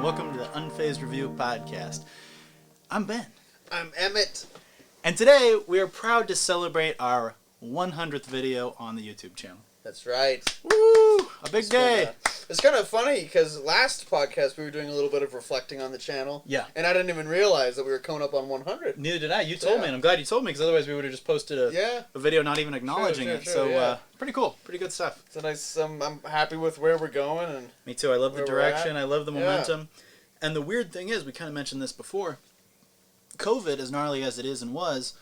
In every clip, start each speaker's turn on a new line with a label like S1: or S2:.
S1: welcome to the Unfazed Review Podcast. I'm Ben.
S2: I'm Emmett.
S1: And today we are proud to celebrate our 100th video on the YouTube channel.
S2: That's right.
S1: Woo! A big day.
S2: It's kind of funny because last podcast we were doing a little bit of reflecting on the channel.
S1: Yeah.
S2: And I didn't even realize that we were coming up on 100.
S1: Neither did I. You told me, and I'm glad you told me because otherwise we would have just posted a video not even acknowledging it. So pretty cool. Pretty good stuff.
S2: It's a nice, I'm happy with where we're going. And
S1: me too. I love the direction. I love the momentum.
S2: Yeah.
S1: And the weird thing is, we kind of mentioned this before, COVID, as gnarly as it is and was,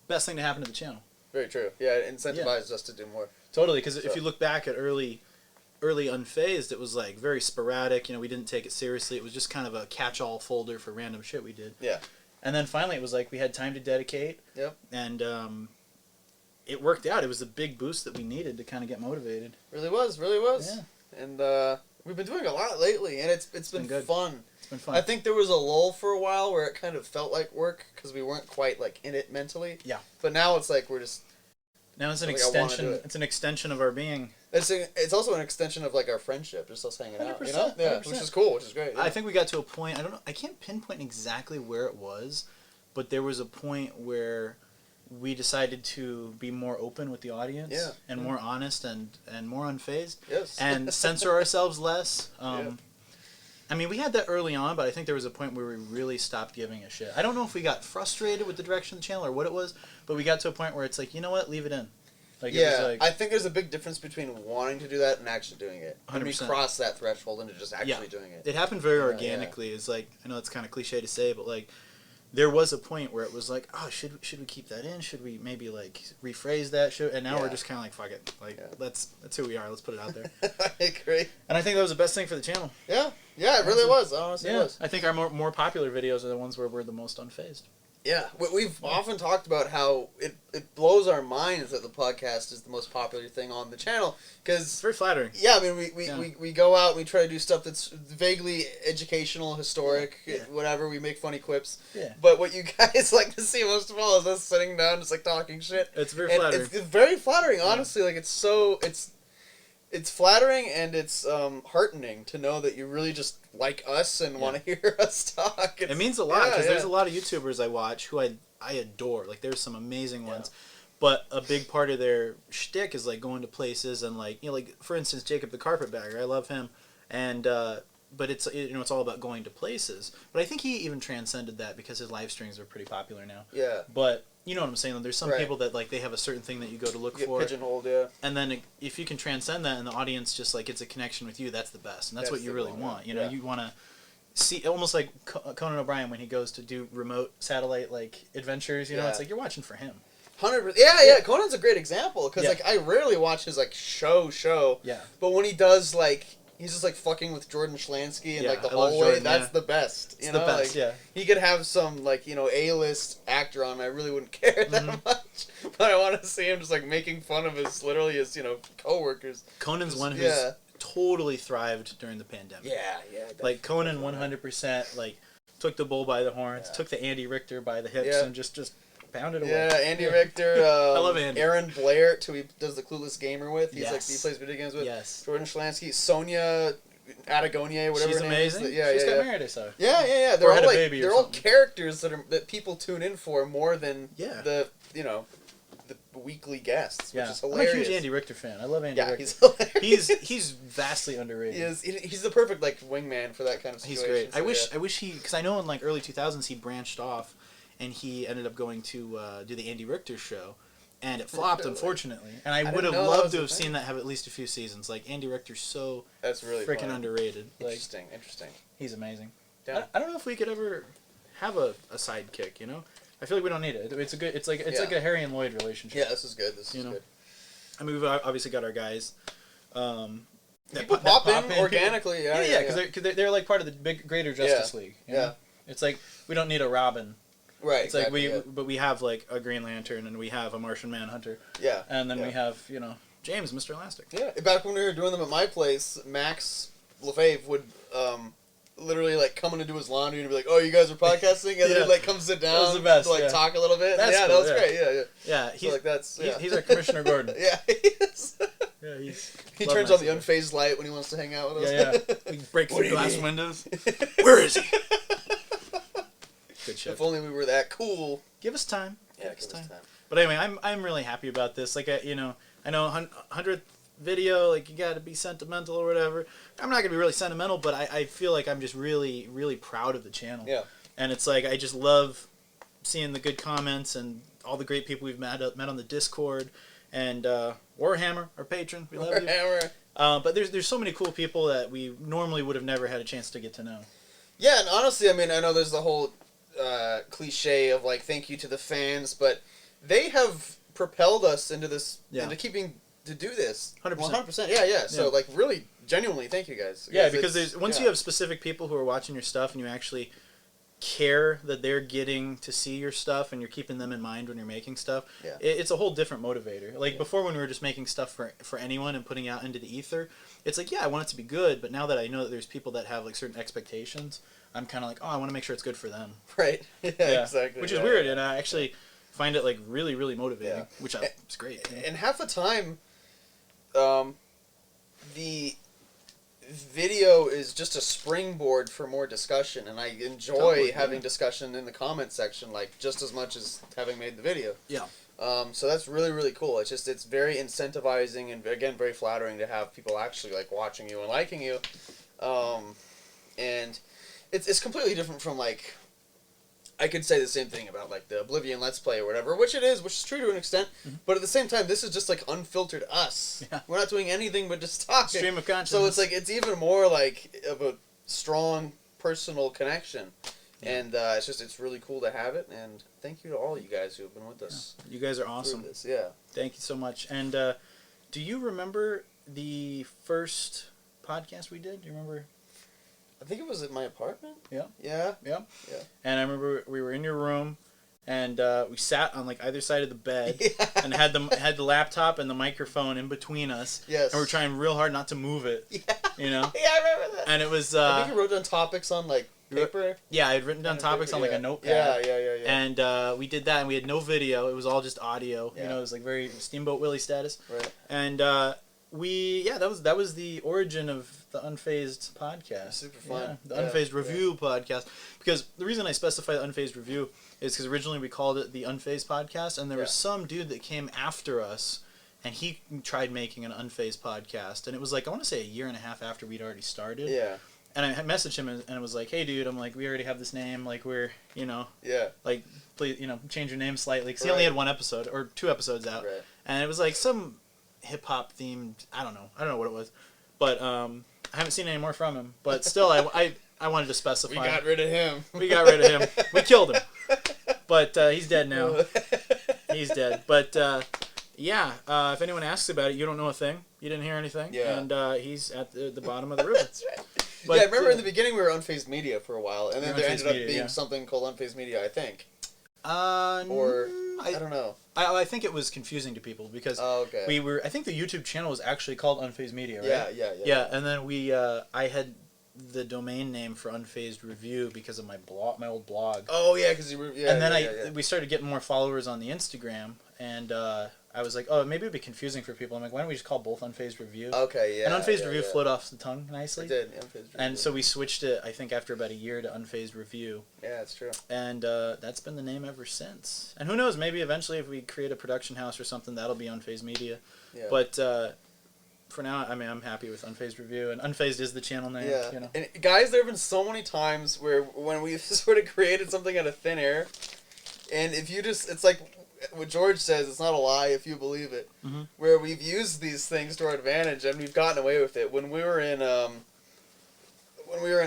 S1: best thing to happen to the channel.
S2: Very true. Yeah, it incentivized us to do more.
S1: Totally, because if you look back at early Unfazed, it was like very sporadic. You know, we didn't take it seriously. It was just kind of a catch-all folder for random shit we did.
S2: Yeah.
S1: And then finally, it was like we had time to dedicate.
S2: Yep.
S1: And it worked out. It was a big boost that we needed to kind of get motivated.
S2: Really was.
S1: Yeah.
S2: And we've been doing a lot lately, and it's been
S1: good.
S2: fun.
S1: It's been fun.
S2: I think there was a lull for a while where it kind of felt like work because we weren't quite like in it mentally.
S1: Yeah.
S2: But now it's like we're just.
S1: Now it's an extension. It's an extension of our being.
S2: It's also an extension of like our friendship, just us hanging out.
S1: 100%,
S2: You know? Yeah,
S1: 100%.
S2: which is cool, which is great. Yeah.
S1: I think we got to a point. I don't know. I can't pinpoint exactly where it was, but there was a point where we decided to be more open with the audience and more honest and more unfazed.
S2: Yes.
S1: And censor ourselves less. I mean, we had that early on, but I think there was a point where we really stopped giving a shit. I don't know if we got frustrated with the direction of the channel or what it was, but we got to a point where it's like, you know what, leave it in. Like,
S2: yeah,
S1: it was like,
S2: I think there's a big difference between wanting to do that and actually doing it.
S1: 100%.
S2: And we cross that threshold into just actually doing it.
S1: It happened very organically. It's like, I know it's kind of cliche to say, but like, there was a point where it was like, oh, should we keep that in? Should we maybe like rephrase that? And now we're just kind of like, fuck it. Like, that's who we are. Let's put it out there.
S2: I agree.
S1: And I think that was the best thing for the channel.
S2: Yeah, it really was. Honestly, it was.
S1: I think our more popular videos are the ones where we're the most unfazed. Yeah.
S2: We've often talked about how it blows our minds that the podcast is the most popular thing on the channel. Cause,
S1: it's very flattering.
S2: Yeah, I mean, we go out and we try to do stuff that's vaguely educational, historic, whatever. We make funny quips. Yeah. But what you guys like to see most of all is us sitting down just like talking shit.
S1: It's very flattering.
S2: It's very flattering, honestly. Like, it's flattering and it's heartening to know that you really just like us and want to hear us talk.
S1: It means a lot because there's a lot of YouTubers I watch who I adore. Like, there's some amazing ones. But a big part of their shtick is like going to places and like, you know, like for instance, Jacob the Carpetbagger. I love him. And but it's, you know, it's all about going to places. But I think he even transcended that because his live streams are pretty popular now. Yeah. But you know what I'm saying? There's some people that like they have a certain thing that you go to look for.
S2: Pigeonholed,
S1: And then if you can transcend that and the audience just like gets a connection with you, that's the best. And that's what you really want. You know, you want to see almost like Conan O'Brien when he goes to do remote satellite like adventures. You know, it's like you're watching for him.
S2: 100%. Yeah. Conan's a great example because like I rarely watch his like show. Yeah. But when he does like. He's just like fucking with Jordan Schlansky and like the hallway. That's the best.
S1: It's the best. Like,
S2: he could have some like, you know, A-list actor on. I really wouldn't care that much, but I want to see him just like making fun of his you know, coworkers.
S1: Conan's one who's totally thrived during the pandemic.
S2: Yeah.
S1: Like Conan 100% like took the bull by the horns, took the Andy Richter by the hips, and just pounded away.
S2: Yeah, Andy Richter.
S1: I love Andy.
S2: Aaron Blair, who he does the Clueless Gamer with. He's like he plays video games with.
S1: Yes.
S2: Jordan Schlansky, Sonia Atagonia, whatever.
S1: She's
S2: her
S1: amazing.
S2: Name is.
S1: She's got married, I saw.
S2: Yeah. They're all like they're all characters that people tune in for more than the the weekly guests, which is hilarious.
S1: I'm a huge Andy Richter fan. I love Andy Richter.
S2: He's hilarious.
S1: He's vastly underrated.
S2: He's the perfect like wingman for that kind of situation.
S1: He's great.
S2: So,
S1: I wish he, because I know in like early 2000s he branched off. And he ended up going to do the Andy Richter show, and it flopped, unfortunately. And I would have loved to have seen that have at least a few seasons. Like, Andy Richter's so freaking underrated.
S2: Interesting.
S1: He's amazing.
S2: Yeah.
S1: I don't know if we could ever have a sidekick, you know? I feel like we don't need it. It's a good. It's like a Harry and Lloyd relationship.
S2: Yeah, this is good. This is good.
S1: I mean, we've obviously got our guys.
S2: People pop in organically.
S1: Yeah, because they're like part of the big greater Justice League. You know? It's like we don't need a Robin.
S2: Right.
S1: It's like but we have like a Green Lantern and we have a Martian Manhunter.
S2: Yeah.
S1: And then we have, you know, James, Mr. Elastic.
S2: Yeah. Back when we were doing them at my place, Max LaFave would literally like come in to do his laundry and be like, "Oh, you guys are podcasting," and then like come sit down. That was the best. To, like talk a little bit.
S1: That's
S2: cool,
S1: that
S2: was great. Yeah.
S1: Yeah.
S2: He's so, like that's
S1: he's our Commissioner Gordon.
S2: Yeah. He is.
S1: Yeah,
S2: he turns on the unfazed light when he wants to hang out with us.
S1: Yeah. He breaks the glass windows. Where is he? Good shit.
S2: If only we were that cool.
S1: Give us time.
S2: Yeah, give us time.
S1: But anyway, I'm really happy about this. Like, I know 100th video, like, you got to be sentimental or whatever. I'm not gonna be really sentimental, but I feel like I'm just really, really proud of the channel.
S2: Yeah. And
S1: it's like I just love seeing the good comments and all the great people we've met on the Discord, and Warhammer, our patron, we love you. But there's so many cool people that we normally would have never had a chance to get to know.
S2: Yeah, and honestly, I mean, I know there's the whole cliche of like thank you to the fans, but they have propelled us into this, into keeping to do this. 100%. Yeah. So like really, genuinely, thank you guys.
S1: Yeah, because once you have specific people who are watching your stuff and you actually care that they're getting to see your stuff and you're keeping them in mind when you're making stuff, it's a whole different motivator. Like before, when we were just making stuff for anyone and putting it out into the ether, it's like, yeah, I want it to be good, but now that I know that there's people that have like certain expectations, I'm kind of like, oh, I want to make sure it's good for them.
S2: Right. Yeah, exactly.
S1: Which is weird, and I actually find it like really, really motivating, which is great.
S2: And half the time, the video is just a springboard for more discussion, and I enjoy having discussion in the comment section like just as much as having made the video.
S1: Yeah.
S2: So that's really, really cool. It's very incentivizing and again very flattering to have people actually like watching you and liking you. And it's completely different from like, I could say the same thing about like the Oblivion Let's Play or whatever, which is true to an extent, but at the same time, this is just like unfiltered us. Yeah. We're not doing anything but just talking.
S1: Stream of consciousness.
S2: So it's like, it's even more like of a strong personal connection. Yeah. And it's really cool to have it, and thank you to all you guys who have been with us.
S1: You guys are awesome.
S2: This. Yeah.
S1: Thank you so much. And do you remember the first podcast we did? Do you remember?
S2: I think it was at my apartment.
S1: Yeah.
S2: Yeah.
S1: Yeah. Yeah. And I remember we were in your room, and we sat on like either side of the bed, and had the laptop and the microphone in between us.
S2: Yes.
S1: And we're trying real hard not to move it.
S2: Yeah.
S1: You know.
S2: Yeah, I remember that.
S1: And it was.
S2: I think you wrote down topics on like paper.
S1: Yeah, I had written down topics on like a notepad.
S2: Yeah.
S1: And we did that, and we had no video. It was all just audio. Yeah. You know, it was like very Steamboat Willie status.
S2: Right.
S1: And that was the origin of the Unfazed podcast.
S2: Super fun.
S1: Yeah, the Unfazed review podcast. Because the reason I specify the Unfazed review is because originally we called it the Unfazed podcast, and there was some dude that came after us, and he tried making an Unfazed podcast, and it was like, I want to say a year and a half after we'd already started.
S2: Yeah.
S1: And I messaged him, and it was like, hey, dude, I'm like, we already have this name, like, we're, like, please, change your name slightly, because he only had one episode, or 2 episodes out, and it was like some hip-hop themed, I don't know what it was, but I haven't seen any more from him, but still, I wanted to specify.
S2: We got rid of him.
S1: We killed him, but he's dead now. He's dead, but if anyone asks about it, you don't know a thing, you didn't hear anything, and he's at the bottom of the river.
S2: That's right. But, I remember in the beginning we were Unfazed Media for a while, and then there ended up being something called Unfazed Media, I think. I don't know.
S1: I think it was confusing to people because we were. I think the YouTube channel was actually called Unfazed Media, right? Yeah. And then I had the domain name for Unfazed Review because of my old blog.
S2: Oh yeah, because
S1: and then we started getting more followers on the Instagram, and I was like, oh, maybe it'd be confusing for people. I'm like, why don't we just call both Unfazed Review?
S2: Okay, yeah.
S1: And Unfazed Review flowed off the tongue nicely.
S2: It did, Unfazed Review.
S1: And so we switched it, I think, after about a year to Unfazed Review.
S2: Yeah, that's true.
S1: And that's been the name ever since. And who knows, maybe eventually if we create a production house or something, that'll be Unfazed Media. Yeah. But for now, I mean, I'm happy with Unfazed Review, and Unfazed is the channel name.
S2: Yeah.
S1: You know?
S2: And guys, there have been so many times where when we've sort of created something out of thin air, and if you just, it's like what George says, it's not a lie if you believe it. Mm-hmm. Where we've used these things to our advantage and we've gotten away with it. When we were in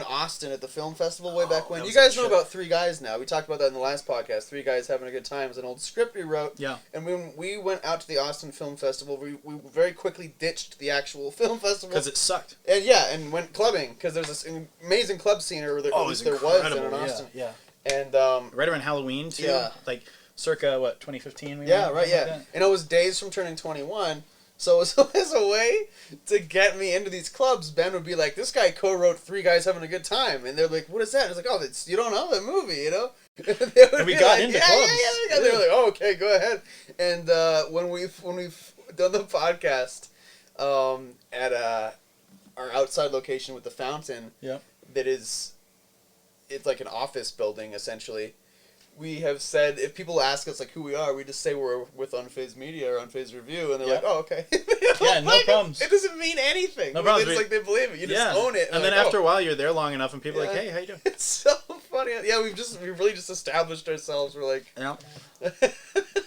S2: Austin at the film festival way back when, you guys know about Three Guys now. We talked about that in the last podcast. Three Guys Having a Good Time is an old script we wrote. Yeah. And when we went out to the Austin Film Festival, we very quickly ditched the actual film festival
S1: because it sucked.
S2: And went clubbing because there's this amazing club scene, or there was in Austin.
S1: Yeah.
S2: And
S1: right around Halloween too. Yeah. Like circa 2015.
S2: And it was days from turning 21. So as a way to get me into these clubs, Ben would be like, "This guy co-wrote Three Guys Having a Good Time," and they're like, "What is that?" And it's like, "Oh, you don't know the movie, you know?"
S1: And we got into clubs.
S2: Yeah. They were like, "Oh, okay, go ahead." And when we've done the podcast, at our outside location with the fountain.
S1: Yep.
S2: That is, it's like an office building essentially. We have said, if people ask us like who we are, we just say we're with Unfazed Media or Unfazed Review, and they're like, "Oh, okay."
S1: Yeah, no problems.
S2: It doesn't mean anything.
S1: No problems.
S2: It's like they believe it. You just own it.
S1: And then after a while, you're there long enough, and people are like, "Hey, how you doing?"
S2: It's so funny. Yeah, we've really just established ourselves. We're like,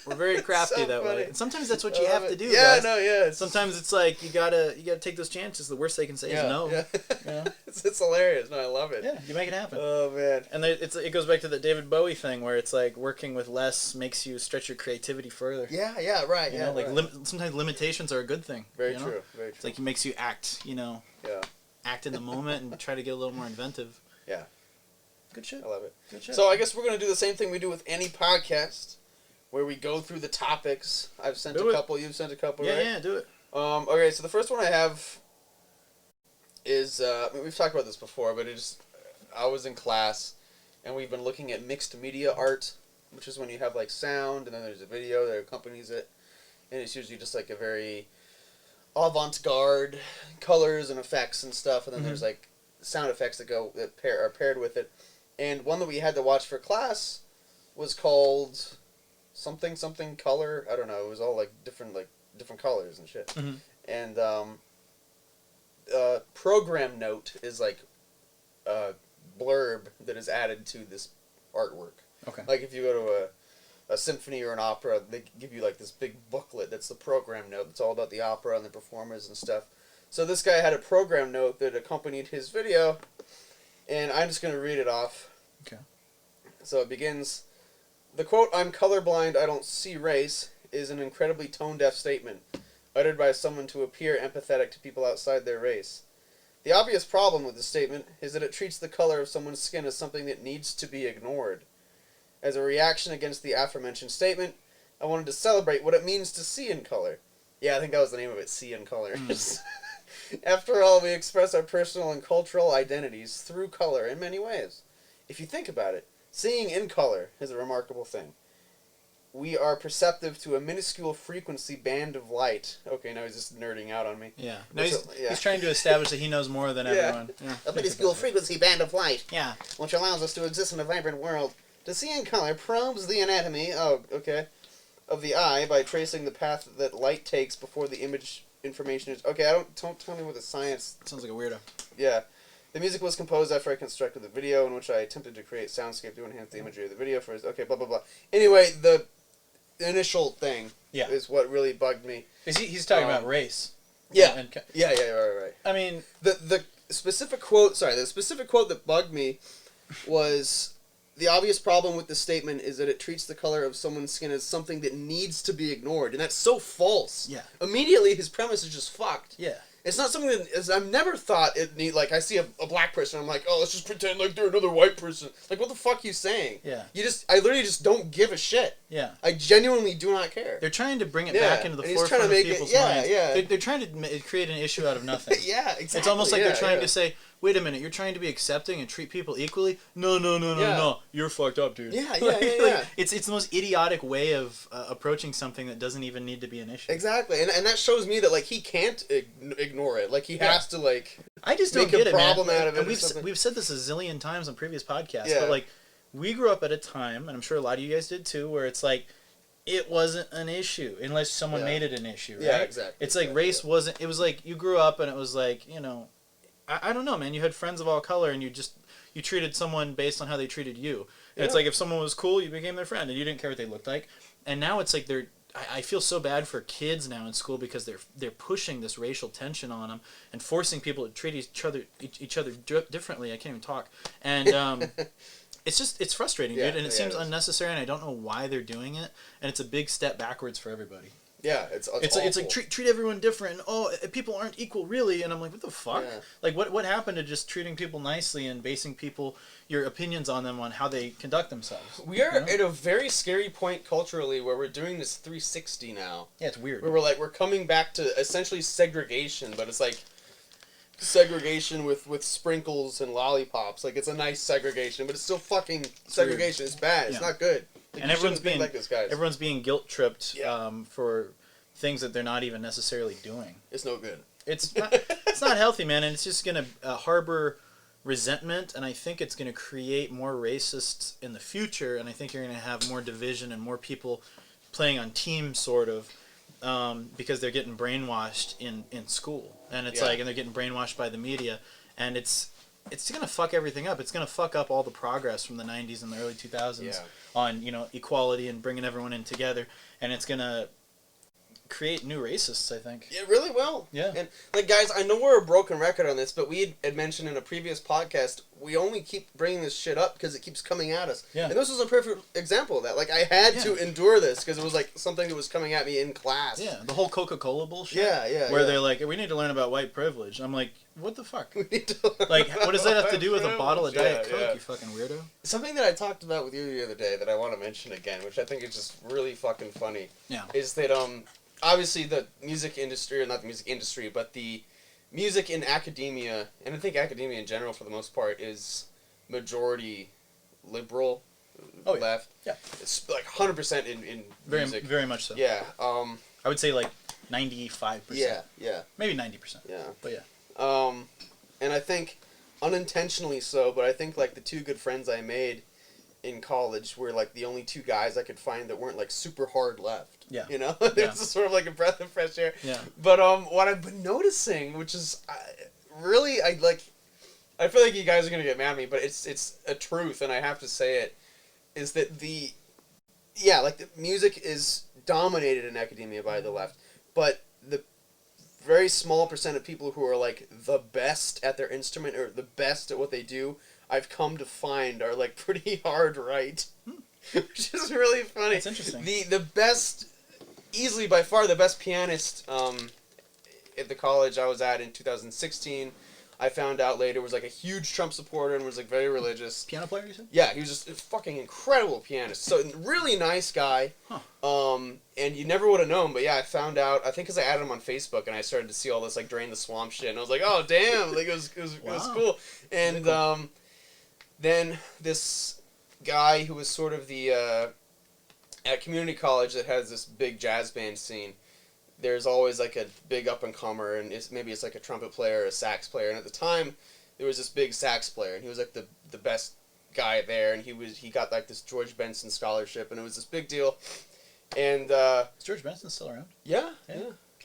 S1: we're very crafty that way. And sometimes that's what you have to do.
S2: Yeah,
S1: guys. Sometimes it's like you gotta take those chances. The worst they can say is no.
S2: Yeah.
S1: You know?
S2: It's hilarious. No, I love it.
S1: Yeah, you make it happen.
S2: Oh man.
S1: And it goes back to the David Bowie thing where it's like working with less makes you stretch your creativity further.
S2: Yeah, right.
S1: You know, like sometimes limitations are a good thing.
S2: Very true. Very true.
S1: It's like it makes you act. Act in the moment and try to get a little more inventive.
S2: Yeah.
S1: Good shit.
S2: I love it.
S1: Good shit.
S2: So I guess we're gonna do the same thing we do with any podcast, where we go through the topics. I've sent a couple. You've sent a couple.
S1: Yeah,
S2: right?
S1: yeah, do it.
S2: Okay, so the first one I have is we've talked about this before, but I was in class, and we've been looking at mixed media art, which is when you have like sound and then there's a video that accompanies it, and it's usually just like a very avant-garde colors and effects and stuff, and then there's like sound effects that are paired with it. And one that we had to watch for class was called something color. I don't know. It was all like different colors and shit.
S1: Mm-hmm.
S2: And program note is like a blurb that is added to this artwork.
S1: Okay.
S2: Like if you go to a symphony or an opera, they give you like this big booklet that's the program note. It's all about the opera and the performers and stuff. So this guy had a program note that accompanied his video, and I'm just going to read it off.
S1: Okay.
S2: So it begins, the quote, "I'm colorblind, I don't see race," is an incredibly tone-deaf statement, uttered by someone to appear empathetic to people outside their race. The obvious problem with this statement is that it treats the color of someone's skin as something that needs to be ignored. As a reaction against the aforementioned statement, I wanted to celebrate what it means to see in color. Yeah, I think that was the name of it, see in color. After all, we express our personal and cultural identities through color in many ways. If you think about it, seeing in color is a remarkable thing. We are perceptive to a minuscule frequency band of light. Okay, now he's just nerding out on me.
S1: Yeah. No, he's trying to establish that he knows more than everyone.
S2: Yeah. A minuscule frequency band of light.
S1: Yeah.
S2: Which allows us to exist in a vibrant world. To see in color probes the anatomy, of the eye by tracing the path that light takes before the image information is... Okay, don't tell me what the science...
S1: Sounds like a weirdo.
S2: Yeah. The music was composed after I constructed the video, in which I attempted to create soundscape to enhance the imagery of the video for his... Okay, blah, blah, blah. Anyway, the initial thing is what really bugged me.
S1: He's talking about race.
S2: Yeah. Right.
S1: I mean...
S2: The specific quote that bugged me was... The obvious problem with this statement is that it treats the color of someone's skin as something that needs to be ignored, and that's so false.
S1: Yeah.
S2: Immediately, his premise is just fucked.
S1: Yeah.
S2: It's not something that... I've never thought it need... Like, I see a black person, I'm like, oh, let's just pretend like they're another white person. Like, what the fuck are you saying?
S1: Yeah.
S2: I literally just don't give a shit.
S1: Yeah.
S2: I genuinely do not care.
S1: They're trying to bring it back into the forefront of people's minds.
S2: Yeah.
S1: They're trying to create an issue out of nothing.
S2: Yeah, exactly.
S1: It's almost like they're trying to say, wait a minute, you're trying to be accepting and treat people equally? No. You're fucked up, dude.
S2: Yeah.
S1: It's the most idiotic way of approaching something that doesn't even need to be an issue.
S2: Exactly. And that shows me that, like, he can't ignore it. Like, he has to, like,
S1: I just
S2: make
S1: don't get
S2: a problem out of it.
S1: And we've said this a zillion times on previous podcasts, but, like, we grew up at a time, and I'm sure a lot of you guys did too, where it's like, it wasn't an issue unless someone made it an issue, right?
S2: Yeah, exactly.
S1: It's like race wasn't... It was like, you grew up and it was like, you know... I don't know, man. You had friends of all color, and you treated someone based on how they treated you. And it's like if someone was cool, you became their friend, and you didn't care what they looked like. And now it's like I feel so bad for kids now in school because they're pushing this racial tension on them and forcing people to treat each other differently. I can't even talk. And it's frustrating, dude. And it seems unnecessary, and I don't know why they're doing it. And it's a big step backwards for everybody.
S2: Yeah, it's
S1: like treat everyone different. Oh, people aren't equal, really. And I'm like, what the fuck?
S2: Yeah.
S1: Like, what happened to just treating people nicely and basing your opinions on them on how they conduct themselves?
S2: We are at a very scary point culturally where we're doing this 360 now.
S1: Yeah, it's weird.
S2: Where we're coming back to essentially segregation, but it's like segregation with sprinkles and lollipops. Like, it's a nice segregation, but it's still fucking segregation. It's bad. It's not good. Like,
S1: and everyone's being
S2: like this, guys.
S1: Everyone's being guilt tripped for things that they're not even necessarily doing.
S2: It's no good.
S1: It's not healthy, man, and it's just going to harbor resentment, and I think it's going to create more racists in the future, and I think you're going to have more division and more people playing on teams, sort of, because they're getting brainwashed in school, and it's and they're getting brainwashed by the media, and it's going to fuck everything up. It's going to fuck up all the progress from the 90s and the early 2000s on, equality and bringing everyone in together, and it's going to create new racists, I think.
S2: It really will.
S1: Yeah.
S2: And, guys, I know we're a broken record on this, but we had mentioned in a previous podcast, we only keep bringing this shit up because it keeps coming at us.
S1: Yeah.
S2: And this was a perfect example of that. I had to endure this because it was, something that was coming at me in class.
S1: Yeah, the whole Coca-Cola bullshit.
S2: Yeah.
S1: Where they're like, we need to learn about white privilege. I'm like, what the fuck?
S2: We need to
S1: what does that have to do with a bottle of Diet Coke, you fucking weirdo?
S2: Something that I talked about with you the other day that I want to mention again, which I think is just really fucking funny, is that, obviously the music industry, or not the music industry, but the music in academia, and I think academia in general for the most part, is majority liberal, left. Yeah. It's 100% in music.
S1: Very much so.
S2: Yeah.
S1: I would say 95%.
S2: Yeah.
S1: Maybe 90%.
S2: Yeah.
S1: But yeah.
S2: And I think unintentionally so, but I think the two good friends I made in college were the only two guys I could find that weren't super hard left.
S1: Yeah.
S2: It's just sort of a breath of fresh air.
S1: Yeah.
S2: But what I've been noticing, which is really I feel like you guys are gonna get mad at me, but it's a truth, and I have to say it, is that the music is dominated in academia by the left, but the very small percent of people who are the best at their instrument or the best at what they do, I've come to find are pretty hard right. Which is really funny.
S1: It's interesting.
S2: The best, easily by far the best pianist at the college I was at in 2016, I found out later was a huge Trump supporter and was very religious.
S1: Piano player, you said?
S2: Yeah, he was just a fucking incredible pianist. So really nice guy.
S1: Huh.
S2: And you never would have known, but I found out, I think because I added him on Facebook and I started to see all this Drain the Swamp shit, and I was like, oh damn, it was cool. And cool. Then this guy who was sort of the at community college that has this big jazz band scene, there's always a big up and comer, and maybe it's a trumpet player or a sax player, and at the time there was this big sax player, and he was the best guy there, and he got this George Benson scholarship, and it was this big deal. And
S1: is George Benson still around?
S2: Yeah.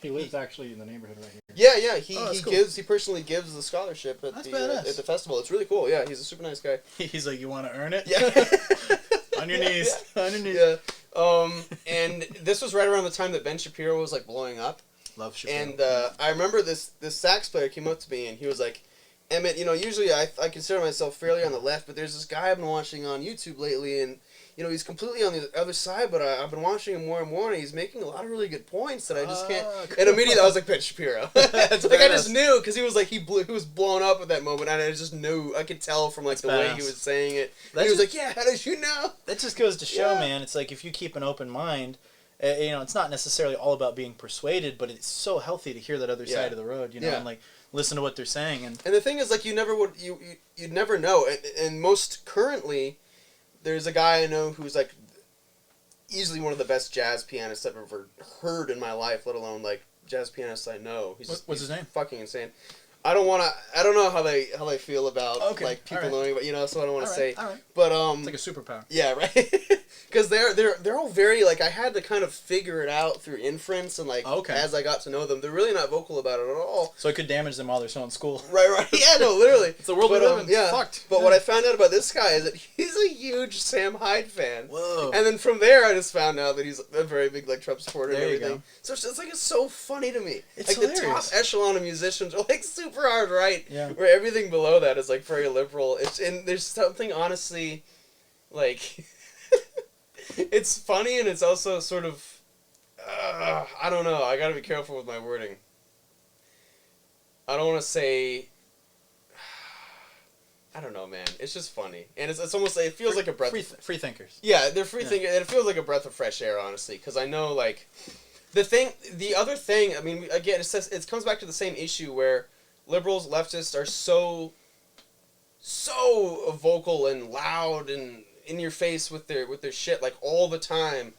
S3: He lives actually in the neighborhood right here.
S2: Yeah. He personally gives the scholarship at the festival. It's really cool. Yeah, he's a super nice guy.
S1: He's like, you want to earn it?
S2: Yeah.
S1: On your knees.
S2: Yeah.
S1: On your knees.
S2: Yeah. And this was right around the time that Ben Shapiro was blowing up.
S1: Love Shapiro.
S2: And I remember this sax player came up to me and he was like, Emmett, usually I consider myself fairly on the left, but there's this guy I've been watching on YouTube lately, and he's completely on the other side, but I've been watching him more and more, and he's making a lot of really good points that I just can't. Cool. And immediately I was like, Ben Shapiro. I just knew, because he was he was blown up at that moment, and I just knew, I could tell from the way he was saying it. He was like, yeah, how did you know?
S1: That just goes to show, man, it's if you keep an open mind, it's not necessarily all about being persuaded, but it's so healthy to hear that other side of the road, and listen to what they're saying. And
S2: the thing is, you'd never know, and most currently, there's a guy I know who's easily one of the best jazz pianists I've ever heard in my life, let alone jazz pianists I know.
S1: What's his name?
S2: Fucking insane. I don't know how they feel about people knowing about, so I don't want to say.
S1: All right.
S2: But
S1: it's like a superpower.
S2: Yeah, right. Because they're all very I had to kind of figure it out through inference and as I got to know them, they're really not vocal about it at all.
S1: So it could damage them while they're still in school.
S2: Right. Yeah, no, literally.
S1: It's the world we live in.
S2: Yeah.
S1: Fucked.
S2: But what I found out about this guy is that he's a huge Sam Hyde fan.
S1: Whoa.
S2: And then from there, I just found out that he's a very big Trump supporter
S1: there
S2: and everything.
S1: You go.
S2: So it's so funny to me.
S1: It's hilarious.
S2: The top echelon of musicians are super hard right.
S1: Yeah.
S2: Where everything below that is very liberal. And there's something honestly it's funny, and it's also sort of I don't know. I gotta be careful with my wording. I don't want to say. I don't know, man. It's just funny, and it's almost it feels like a breath.
S1: Free thinkers.
S2: Yeah, they're free thinkers, and it feels like a breath of fresh air, honestly, because I know the other thing. I mean, again, it comes back to the same issue where liberals, leftists are so vocal and loud and in your face with their shit all the time,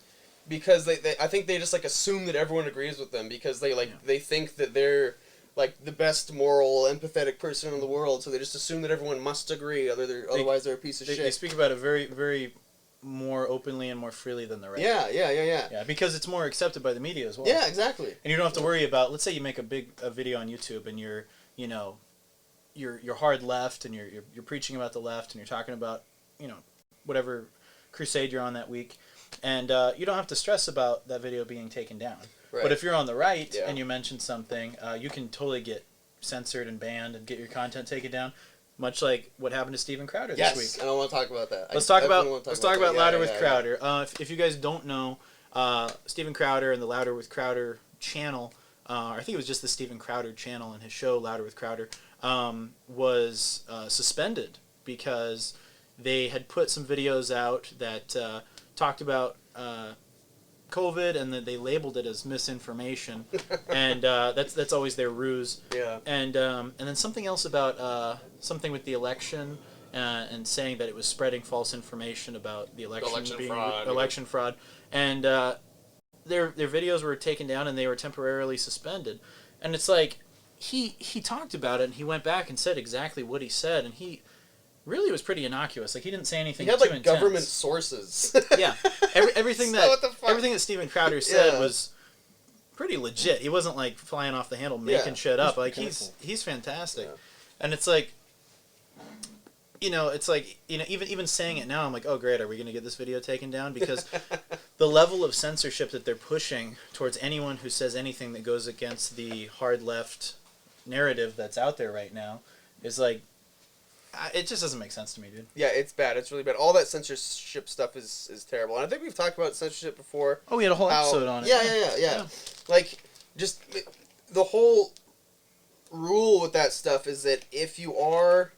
S4: because I think they just like assume that everyone agrees with them because they think that they're like the best moral, empathetic person in the world, so they just assume that everyone must agree, otherwise they're a piece of shit.
S1: They speak about it very, very more openly and more freely than the right.
S4: Yeah.
S1: Yeah, because it's more accepted by the media as well.
S4: Yeah, exactly.
S1: And you don't have to worry about, let's say you make a video on YouTube and you're hard left and you're preaching about the left and you're talking about, whatever crusade you're on that week, and you don't have to stress about that video being taken down. Right. But if you're on the right and you mention something, you can totally get censored and banned and get your content taken down, much like what happened to Steven Crowder this week.
S4: Yes, and I want to talk about that.
S1: Let's talk about Louder with Crowder. If you guys don't know, Steven Crowder and the Louder with Crowder channel, I think it was just the Steven Crowder channel and his show Louder with Crowder, was suspended because they had put some videos out that talked about COVID, and then they labeled it as misinformation, and that's always their ruse.
S4: Yeah.
S1: And then something else about something with the election, and saying that it was spreading false information about the election being election fraud, and their videos were taken down and they were temporarily suspended, and it's like he talked about it and he went back and said exactly what he said, and he really was pretty innocuous. Like, he didn't say anything.
S4: He had
S1: too
S4: like
S1: intense.
S4: Government sources.
S1: Yeah, everything that Steven Crowder said was pretty legit. He wasn't like flying off the handle making shit up. Like, he's fantastic, and it's like, even saying it now, I'm like, oh great, are we gonna get this video taken down? Because the level of censorship that they're pushing towards anyone who says anything that goes against the hard left narrative that's out there right now is like, it just doesn't make sense to me, dude.
S4: Yeah, it's bad. It's really bad. All that censorship stuff is terrible. And I think we've talked about censorship before.
S1: Oh, we had a whole episode on it.
S4: Yeah. Like, just the whole rule with that stuff is that if you are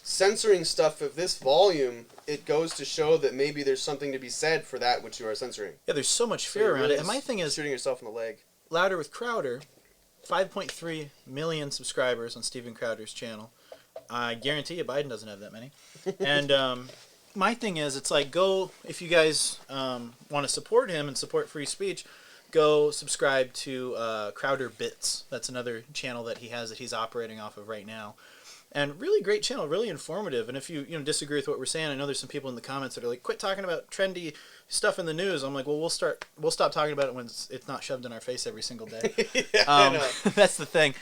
S4: censoring stuff of this volume, it goes to show that maybe there's something to be said for that which you are censoring.
S1: Yeah, there's so much fear around it. And my thing is,
S4: shooting yourself in the leg.
S1: Louder with Crowder, 5.3 million subscribers on Steven Crowder's channel. I guarantee you Biden doesn't have that many. And my thing is, it's like, if you guys want to support him and support free speech, go subscribe to Crowder Bits. That's another channel that he has that he's operating off of right now. And really great channel, really informative. And if you disagree with what we're saying, I know there's some people in the comments that are like, quit talking about trendy stuff in the news. I'm like, well, we'll stop talking about it when it's not shoved in our face every single day. That's the thing.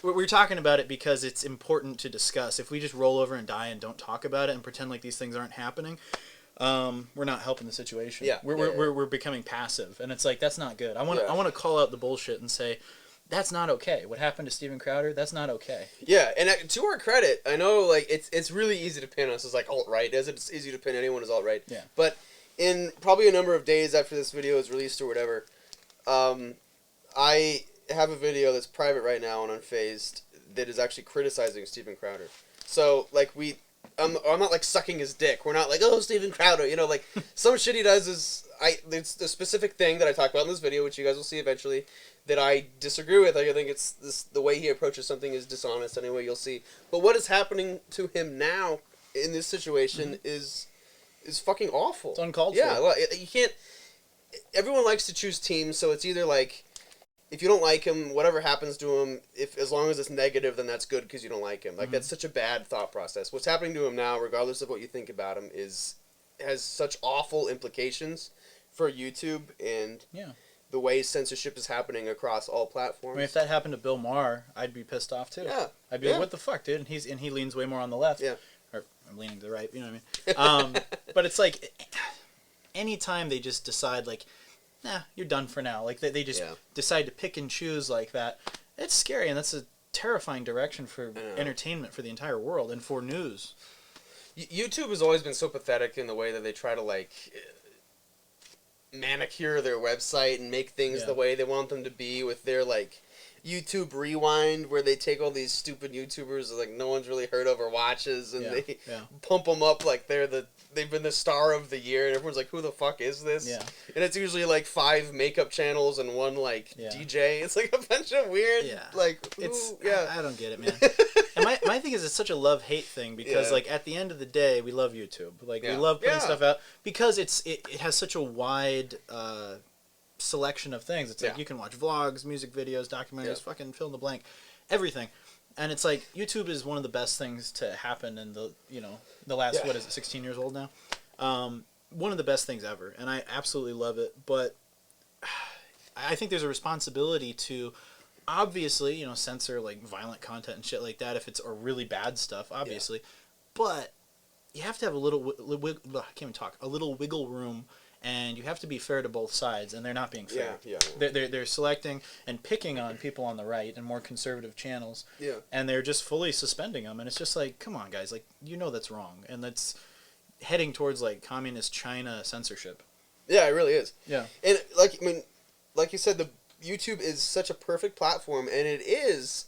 S1: We're talking about it because it's important to discuss. If we just roll over and die and don't talk about it and pretend like these things aren't happening, we're not helping the situation.
S4: Yeah.
S1: We're becoming passive, and it's like, that's not good. I want to call out the bullshit and say, that's not okay. What happened to Steven Crowder? That's not okay.
S4: Yeah, and to our credit, I know like it's really easy to pin us as like alt-right, as it's easy to pin anyone as alt-right.
S1: Yeah.
S4: But in probably a number of days after this video is released or whatever, I have a video that's private right now on Unfazed that is actually criticizing Steven Crowder. So like I'm not like sucking his dick. We're not like, oh, Steven Crowder, like some shit he does is it's the specific thing that I talk about in this video, which you guys will see eventually, that I disagree with. Like, I think it's the way he approaches something is dishonest. Anyway, you'll see. But what is happening to him now in this situation is fucking awful.
S1: It's uncalled for.
S4: Yeah, well, you can't. Everyone likes to choose teams, so it's either like, if you don't like him, whatever happens to him, as long as it's negative, then that's good because you don't like him. Like, that's such a bad thought process. What's happening to him now, regardless of what you think about him, has such awful implications for YouTube and the way censorship is happening across all platforms.
S1: I mean, if that happened to Bill Maher, I'd be pissed off too.
S4: Yeah.
S1: I'd be like, what the fuck, dude? And he leans way more on the left.
S4: Yeah.
S1: Or I'm leaning to the right, you know what I mean? But it's like, anytime they just decide, like, nah, you're done for now. Like, they just decide to pick and choose like that. It's scary, and that's a terrifying direction for entertainment for the entire world and for news.
S4: YouTube has always been so pathetic in the way that they try to, like, manicure their website and make things the way they want them to be with their, like, YouTube Rewind, where they take all these stupid YouTubers that, like, no one's really heard of or watches, and they pump them up like they've been the star of the year, and everyone's like, who the fuck is this?
S1: Yeah.
S4: And it's usually like 5 makeup channels and 1 like DJ. It's like a bunch of weird like
S1: it's
S4: yeah.
S1: I don't get it, man. And my thing is it's such a love-hate thing because like at the end of the day we love YouTube. Like we love putting stuff out because it has such a wide selection of things. It's like you can watch vlogs, music videos, documentaries, fucking fill in the blank, everything. And it's like YouTube is one of the best things to happen in the the last what is it 16 years old now. One of the best things ever, and I absolutely love it. But I think there's a responsibility to obviously censor like violent content and shit like that if it's or really bad stuff, obviously. But you have to have a little I can't even talk, a little wiggle room. And you have to be fair to both sides, and they're not being fair. They're selecting and picking on people on the right and more conservative channels. Yeah. And they're just fully suspending them, and it's just like, come on, guys, like that's wrong, and that's heading towards like communist China censorship.
S4: Yeah, it really is.
S1: Yeah.
S4: And like you said, the YouTube is such a perfect platform, and it is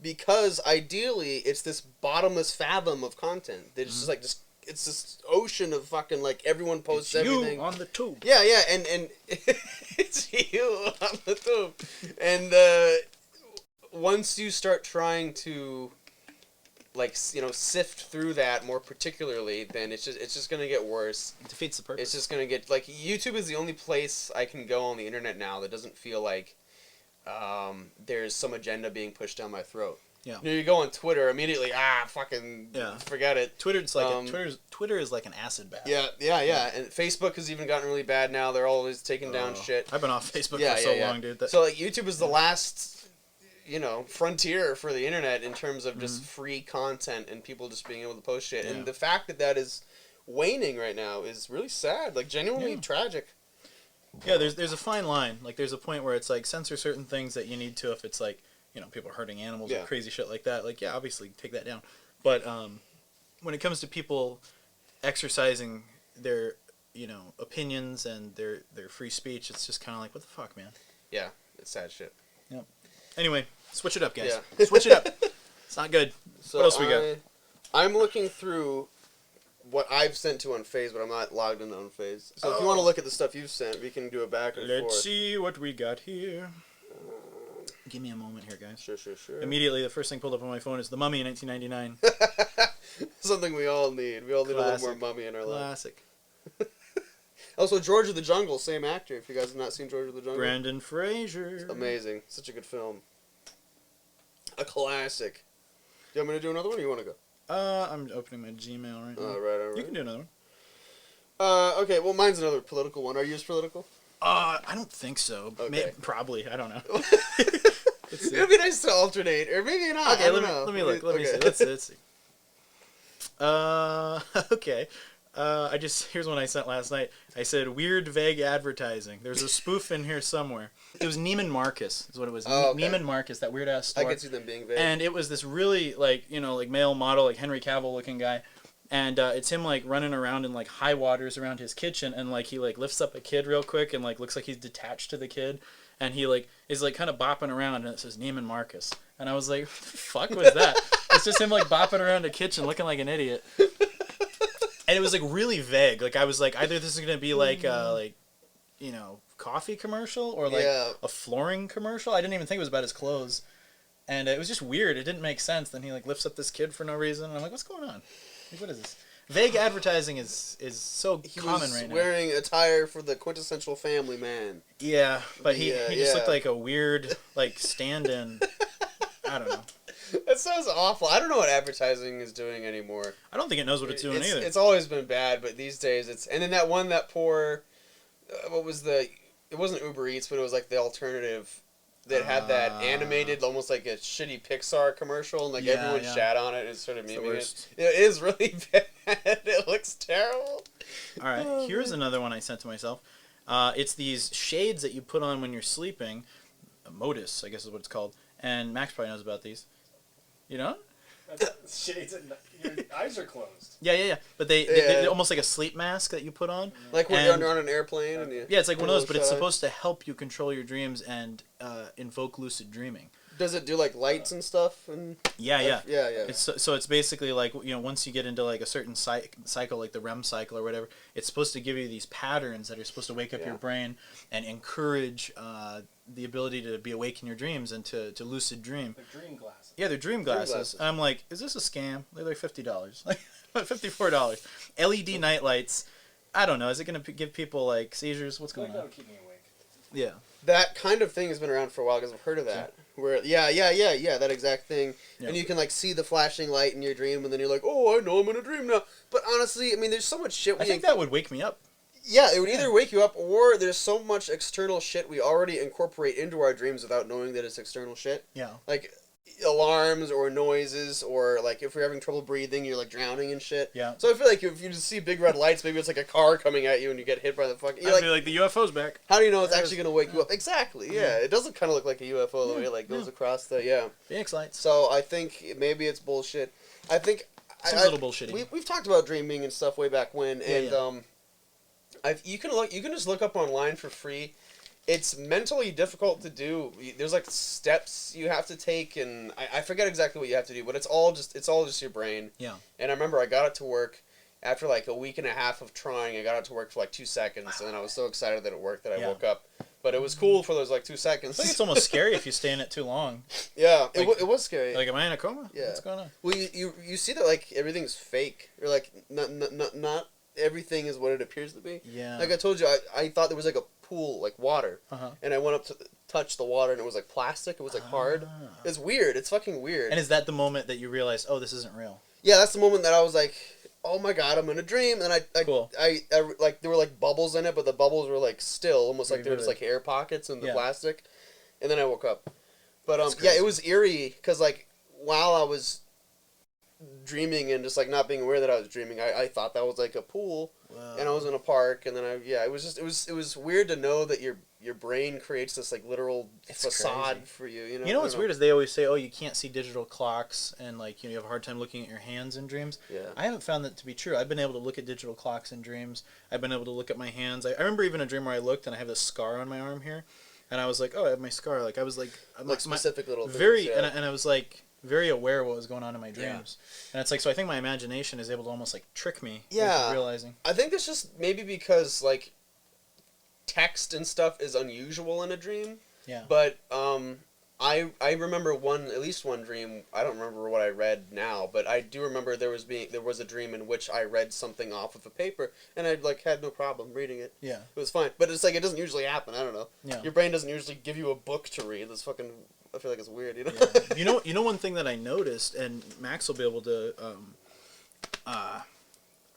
S4: because ideally it's this bottomless fathom of content that is just it's this ocean of fucking like everyone posts everything.
S1: You on the tube.
S4: Yeah, and it's you on the tube. And once you start trying to like sift through that more particularly, then it's just gonna get worse.
S1: It defeats the purpose.
S4: It's just gonna get like YouTube is the only place I can go on the internet now that doesn't feel like there's some agenda being pushed down my throat.
S1: Yeah.
S4: You go on Twitter immediately. Forget it.
S1: Twitter's like Twitter is like an acid bath.
S4: Yeah. And Facebook has even gotten really bad now. They're always taking down shit.
S1: I've been off Facebook for so long, dude.
S4: So like YouTube is the last, frontier for the internet in terms of just free content and people just being able to post shit. Yeah. And the fact that is waning right now is really sad. Like genuinely tragic.
S1: Yeah, there's a fine line. Like there's a point where it's like censor certain things that you need to if it's like. People are hurting animals or crazy shit like that. Like, obviously take that down. But when it comes to people exercising their, opinions and their free speech, it's just kind of like, what the fuck, man?
S4: Yeah, it's sad shit.
S1: Yep. Anyway, switch it up, guys. Yeah. Switch it up. It's not good.
S4: So
S1: what else we got?
S4: I'm looking through what I've sent to Unfazed, but I'm not logged into Unfazed. So if you want to look at the stuff you've sent, we can do it back and forth.
S1: Let's see what we got here. Give me a moment here, guys.
S4: Sure.
S1: Immediately, the first thing pulled up on my phone is The Mummy in 1999.
S4: Something we all need. We all need a little more Mummy in our life.
S1: Classic.
S4: Also, George of the Jungle, same actor. If you guys have not seen George of the Jungle.
S1: Brendan Fraser.
S4: It's amazing. Such a good film. A classic. Do you want me to do another one, or you want to go?
S1: I'm opening my Gmail right now.
S4: All right.
S1: You can do another one.
S4: Okay, well, mine's another political one. Are yours political?
S1: I don't think so.
S4: Okay.
S1: Probably. I don't know.
S4: It would be nice to alternate, or maybe not.
S1: Okay, let me look. Let me see. Let's see. Okay. Here's one I sent last night. I said, weird, vague advertising. There's a spoof in here somewhere. It was Neiman Marcus, is what it was.
S4: Oh, okay.
S1: Neiman Marcus, that weird-ass store.
S4: I could see them being vague.
S1: And it was this really, like male model, like Henry Cavill-looking guy. And it's him, like, running around in, like, high waters around his kitchen. And, like, he, like, lifts up a kid real quick and, like, looks like he's detached to the kid. And he, like, is, like, kind of bopping around. And it says, Neiman Marcus. And I was like, what the fuck was that? It's just him, like, bopping around a kitchen looking like an idiot. And it was, like, really vague. Like, I was like, either this is going to be, like, coffee commercial or, like, a flooring commercial. I didn't even think it was about his clothes. And it was just weird. It didn't make sense. Then he, like, lifts up this kid for no reason. And I'm like, what's going on? Like, what is this? Vague advertising is so common right now.
S4: He was wearing attire for the quintessential family man.
S1: Yeah, but he just looked like a weird, like, stand-in. I don't know.
S4: That sounds awful. I don't know what advertising is doing anymore.
S1: I don't think it knows what it's doing either.
S4: It's always been bad, but these days it's... And then that poor... what was the... It wasn't Uber Eats, but it was like the alternative... that had that animated, almost like a shitty Pixar commercial, and like everyone shat on it and started memeing it. It is really bad. It looks terrible.
S1: All right, here's another one I sent to myself. It's these shades that you put on when you're sleeping. Modus, I guess is what it's called. And Max probably knows about these. You know?
S3: Shades and your eyes are closed.
S1: Yeah. But they're almost like a sleep mask that you put on.
S4: Like when you're on an airplane. And
S1: it's like one of those, but it's supposed to help you control your dreams and invoke lucid dreaming.
S4: Does it do like lights and stuff? And
S1: Yeah.
S4: yeah.
S1: So it's basically like, you know, once you get into like a certain cycle, like the REM cycle or whatever, it's supposed to give you these patterns that are supposed to wake up your brain and encourage the ability to be awake in your dreams and to lucid dream.
S3: They're dream glasses.
S1: Yeah, they're dream glasses. And I'm like, is this a scam? They're like $50, like $54. LED night lights. I don't know. Is it going to give people like seizures? What's going on?
S3: That'll keep me awake.
S1: Yeah.
S4: That kind of thing has been around for a while because I've heard of that. Where that exact thing, and you can like see the flashing light in your dream, and then you're like, oh, I know I'm in a dream now. But honestly, I mean, there's so much shit.
S1: I think that would wake me up.
S4: Yeah, it would either wake you up, or there's so much external shit we already incorporate into our dreams without knowing that it's external shit.
S1: Yeah.
S4: Like alarms or noises, or like if you're having trouble breathing, you're like drowning and shit.
S1: Yeah.
S4: So I feel like if you just see big red lights, maybe it's like a car coming at you and you get hit by the fucking.
S1: I feel like the UFO's back.
S4: How do you know it's actually gonna wake you up? Exactly. Yeah. It doesn't kind of look like a UFO the way it like goes across the
S1: Phoenix lights.
S4: So I think maybe it's bullshit. I think
S1: Seems a little bullshitty.
S4: We've talked about dreaming and stuff way back when, and you can just look up online for free. It's mentally difficult to do. There's like steps you have to take, and I forget exactly what you have to do, but it's all just your brain.
S1: Yeah.
S4: And I remember I got it to work after like a week and a half of trying. I got it to work for like 2 seconds, and then I was so excited that it worked that I woke up. But it was cool for those like 2 seconds.
S1: I think it's almost scary if you stay in it too long.
S4: Yeah,
S1: like,
S4: it was scary.
S1: Like, am I in a coma?
S4: Yeah.
S1: What's going on?
S4: Well, you see that like everything's fake, or like not everything is what it appears to be.
S1: Yeah.
S4: Like I told you, I thought there was like a pool, like water, and I went up to touch the water, and it was like plastic. It was like hard. It's weird. It's fucking weird.
S1: And is that the moment that you realize, oh, this isn't real?
S4: Yeah, that's the moment that I was like, oh my god, I'm in a dream, and I
S1: Cool.
S4: I like there were like bubbles in it, but the bubbles were like still, almost
S1: Very
S4: like there was like air pockets in the
S1: Yeah.
S4: plastic, and then I woke up. But
S1: That's
S4: yeah,
S1: crazy.
S4: it was eerie because like while I was dreaming and just like not being aware that I was dreaming, I thought that was like a pool,
S1: Wow.
S4: and I was in a park, and then it was weird to know that your brain creates this like literal facade
S1: crazy.
S4: for you.
S1: You know what's weird is they always say, oh, you can't see digital clocks, and like you have a hard time looking at your hands in dreams.
S4: Yeah.
S1: I haven't found that to be true. I've been able to look at digital clocks in dreams. I've been able to look at my hands. I remember even a dream where I looked and I have this scar on my arm here, and I was like, oh, I have my scar. Like I was like,
S4: like specific little things,
S1: very,
S4: yeah.
S1: and I was like very aware of what was going on in my dreams, and it's like, so I think my imagination is able to almost like trick me into realizing.
S4: I think that's just maybe because like text and stuff is unusual in a dream.
S1: Yeah.
S4: But I remember at least one dream. I don't remember what I read now, but I do remember there was a dream in which I read something off of a paper, and I like had no problem reading it.
S1: Yeah.
S4: It was fine. But it's like it doesn't usually happen. I don't know.
S1: Yeah.
S4: Your brain doesn't usually give you a book to read. That's fucking. I feel like it's weird, you know.
S1: Yeah. You know one thing that I noticed, and Max will be able to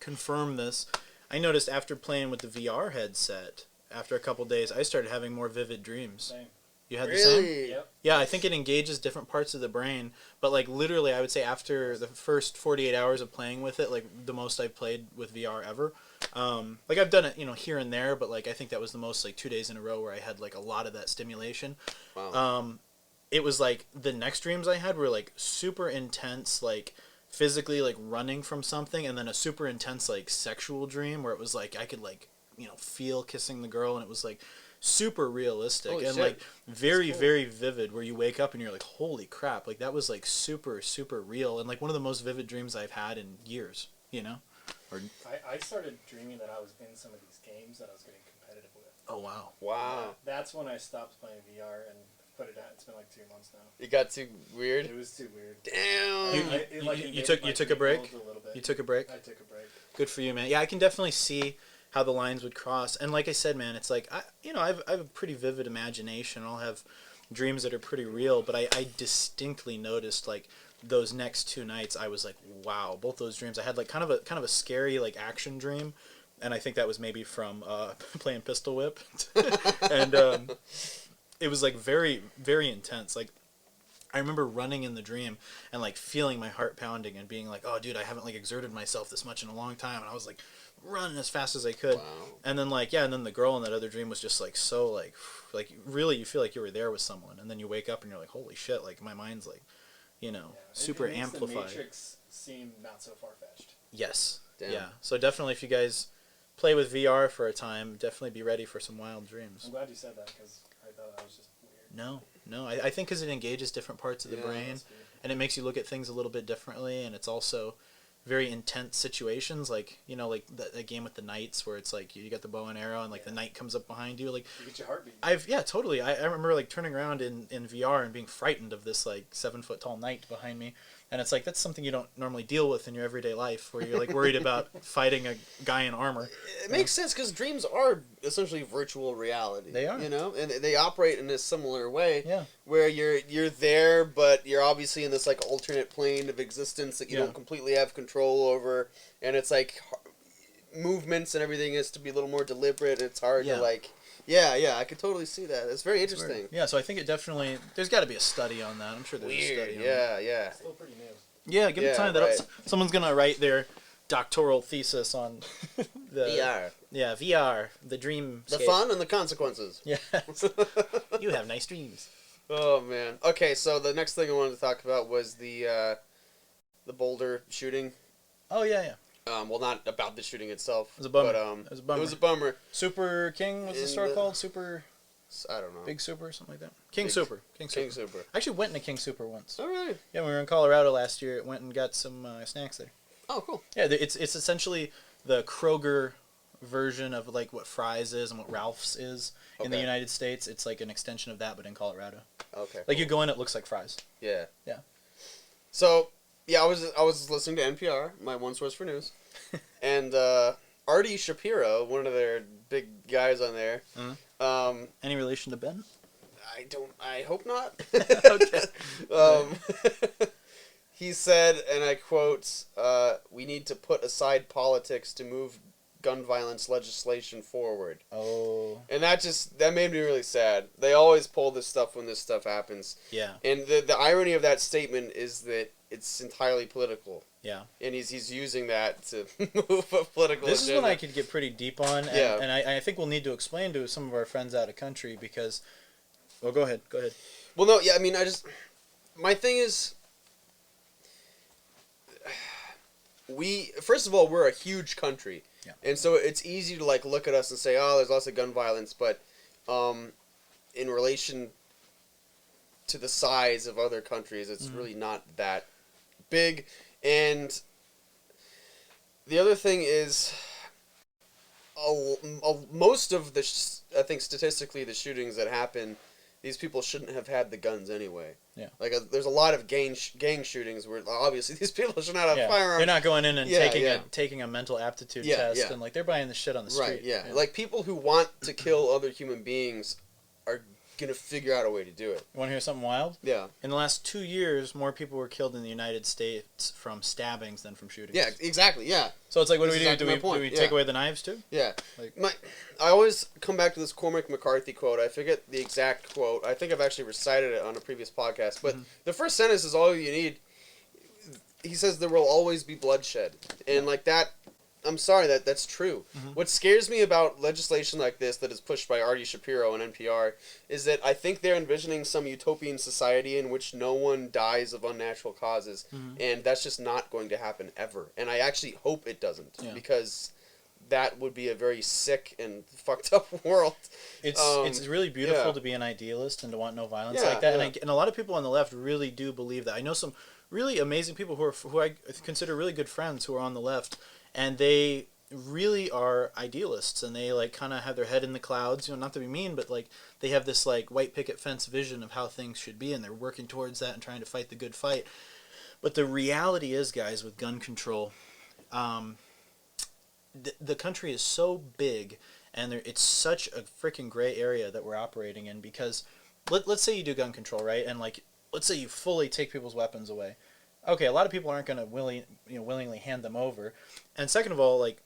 S1: confirm this. I noticed after playing with the VR headset, after a couple days, I started having more vivid dreams.
S3: Same.
S1: You had the same?
S4: Really?
S3: Yep.
S1: Yeah, I think it engages different parts of the brain. But like literally, I would say after the first 48 hours of playing with it, like the most I've played with VR ever. Like I've done it, here and there, but like I think that was the most like 2 days in a row where I had like a lot of that stimulation.
S4: Wow.
S1: It was like the next dreams I had were like super intense, like physically like running from something, and then a super intense like sexual dream where it was like I could like feel kissing the girl, and it was like super realistic.
S4: Holy
S1: and
S4: shit.
S1: like very
S4: cool.
S1: very vivid, where you wake up and you're like, holy crap, like that was like super super real, and like one of the most vivid dreams I've had in years. Or
S3: I started dreaming that I was in some of these games that I was getting competitive with.
S1: oh wow.
S4: Wow.
S3: That's when I stopped playing VR and put it out. It's been like 2 months now.
S4: It got too weird.
S3: It was too weird.
S4: Damn.
S1: You took a break? You took a break?
S3: I took a break.
S1: Good for you, man. Yeah, I can definitely see how the lines would cross. And like I said, man, it's like I have a pretty vivid imagination. I'll have dreams that are pretty real, but I distinctly noticed like those next 2 nights I was like, wow, both those dreams. I had like kind of a scary like action dream, and I think that was maybe from playing Pistol Whip. And it was like very very intense. Like I remember running in the dream and like feeling my heart pounding and being like, oh dude, I haven't like exerted myself this much in a long time, and I was like running as fast as I could.
S4: Wow.
S1: And then like and then the girl in that other dream was just like so like really you feel like you were there with someone, and then you wake up and you're like, holy shit, like my mind's like super
S3: it makes
S1: amplified.
S3: The Matrix seem not so far fetched.
S1: Yes.
S4: Damn.
S1: Yeah. So definitely if you guys play with VR for a time, definitely be ready for some wild dreams.
S3: I'm glad you said that because I thought that was just weird.
S1: No, I think because it engages different parts of the brain,
S3: That's good.
S1: and it makes you look at things a little bit differently, and it's also very intense situations, like, you know, like that game with the knights where it's like you got the bow and arrow and like the knight comes up behind you, like
S3: You get your heartbeat.
S1: totally. I remember like turning around in VR and being frightened of this like 7-foot tall knight behind me, and it's like that's something you don't normally deal with in your everyday life, where you're like worried about fighting a guy in armor.
S4: It makes sense because dreams are essentially virtual reality.
S1: They are.
S4: You know, and they operate in a similar way.
S1: Yeah.
S4: Where you're there, but you're obviously in this like alternate plane of existence that you
S1: Yeah.
S4: don't completely have control over, and it's like movements and everything is to be a little more deliberate. It's hard
S1: Yeah.
S4: to like. Yeah, I could totally see that. It's very interesting.
S1: Yeah, so I think it definitely there's got to be a study on that. I'm sure there's a
S4: Weird.
S1: study on that.
S4: Yeah.
S3: Still pretty new.
S1: Yeah, give it
S4: Yeah,
S1: time.
S4: right.
S1: Someone's gonna write their doctoral thesis on the
S4: VR.
S1: Yeah, VR, the dream.
S4: The fun and the consequences.
S1: Yeah. You have nice dreams.
S4: Oh man. Okay, so the next thing I wanted to talk about was the Boulder shooting.
S1: Oh yeah.
S4: Well, not about the shooting itself.
S1: It was a bummer.
S4: But,
S1: It was a bummer.
S4: It was a bummer.
S1: Super King, what's the store called? Super
S4: I don't know.
S1: Big Super, something like that. King
S4: Big-
S1: Super.
S4: King Super.
S1: I actually went into King Super once.
S4: Oh really?
S1: Yeah, when we were in Colorado last year, went and got some snacks there.
S4: Oh cool.
S1: Yeah, it's essentially the Kroger version of like what Fry's is and what Ralph's is in the
S4: Okay.
S1: United States. It's like an extension of that, but in Colorado.
S4: Okay.
S1: Like you go in, it looks like Fry's.
S4: Yeah.
S1: Yeah.
S4: So yeah, I was listening to NPR, my one source for news, and Artie Shapiro, one of their big guys on there.
S1: Any relation to Ben?
S4: I hope not.
S1: Okay.
S4: He said, and I quote, "We need to put aside politics to move gun violence legislation forward."
S1: Oh.
S4: And that made me really sad. They always pull this stuff when this stuff happens.
S1: Yeah.
S4: And the irony of that statement is that it's entirely political.
S1: Yeah.
S4: And he's using that to move a political
S1: This
S4: agenda.
S1: is one I could get pretty deep on, and,
S4: Yeah.
S1: and I think we'll need to explain to some of our friends out of country because... Well, go ahead. Go ahead.
S4: Well, no, yeah, I mean, my thing is, first of all, we're a huge country.
S1: Yeah.
S4: And so it's easy to, like, look at us and say, oh, there's lots of gun violence, but in relation to the size of other countries, it's really not that big. And the other thing is, most of I think statistically, the shootings that happen, these people shouldn't have had the guns anyway.
S1: Yeah.
S4: Like, there's a lot of gang shootings where obviously these people should not have firearms.
S1: They're not going in and
S4: Yeah,
S1: taking a mental aptitude
S4: Yeah,
S1: test,
S4: yeah.
S1: and like they're buying the shit on the street.
S4: Right, yeah. Like, people who want to kill other human beings are going to figure out a way to do it.
S1: You want to hear something wild?
S4: Yeah.
S1: In the last 2 years, more people were killed in the United States from stabbings than from shootings.
S4: Yeah, exactly, yeah.
S1: So it's like, what do
S4: That's
S1: we do?
S4: exactly
S1: Do
S4: my
S1: we,
S4: point,
S1: do we
S4: yeah.
S1: take away the knives too?
S4: Yeah.
S1: Like-
S4: I always come back to this Cormac McCarthy quote. I forget the exact quote. I think I've actually recited it on a previous podcast. But the first sentence is all you need. He says there will always be bloodshed. And like that, I'm sorry, that's true. What scares me about legislation like this that is pushed by Artie Shapiro and NPR is that I think they're envisioning some utopian society in which no one dies of unnatural causes. And that's just not going to happen ever. And I actually hope it doesn't.
S1: Yeah.
S4: Because that would be a very sick and fucked up world.
S1: It's really beautiful
S4: yeah.
S1: to be an idealist and to want no violence
S4: Yeah,
S1: like that.
S4: yeah.
S1: And a lot of people on the left really do believe that. I know some really amazing people who I consider really good friends who are on the left, and they really are idealists, and they like kind of have their head in the clouds. You know, not to be mean, but like they have this like white picket fence vision of how things should be, and they're working towards that and trying to fight the good fight. But the reality is, guys, with gun control, the country is so big, and it's such a freaking gray area that we're operating in. Because let's say you do gun control, right? And like let's say you fully take people's weapons away. Okay, a lot of people aren't going to willingly hand them over. And second of all, like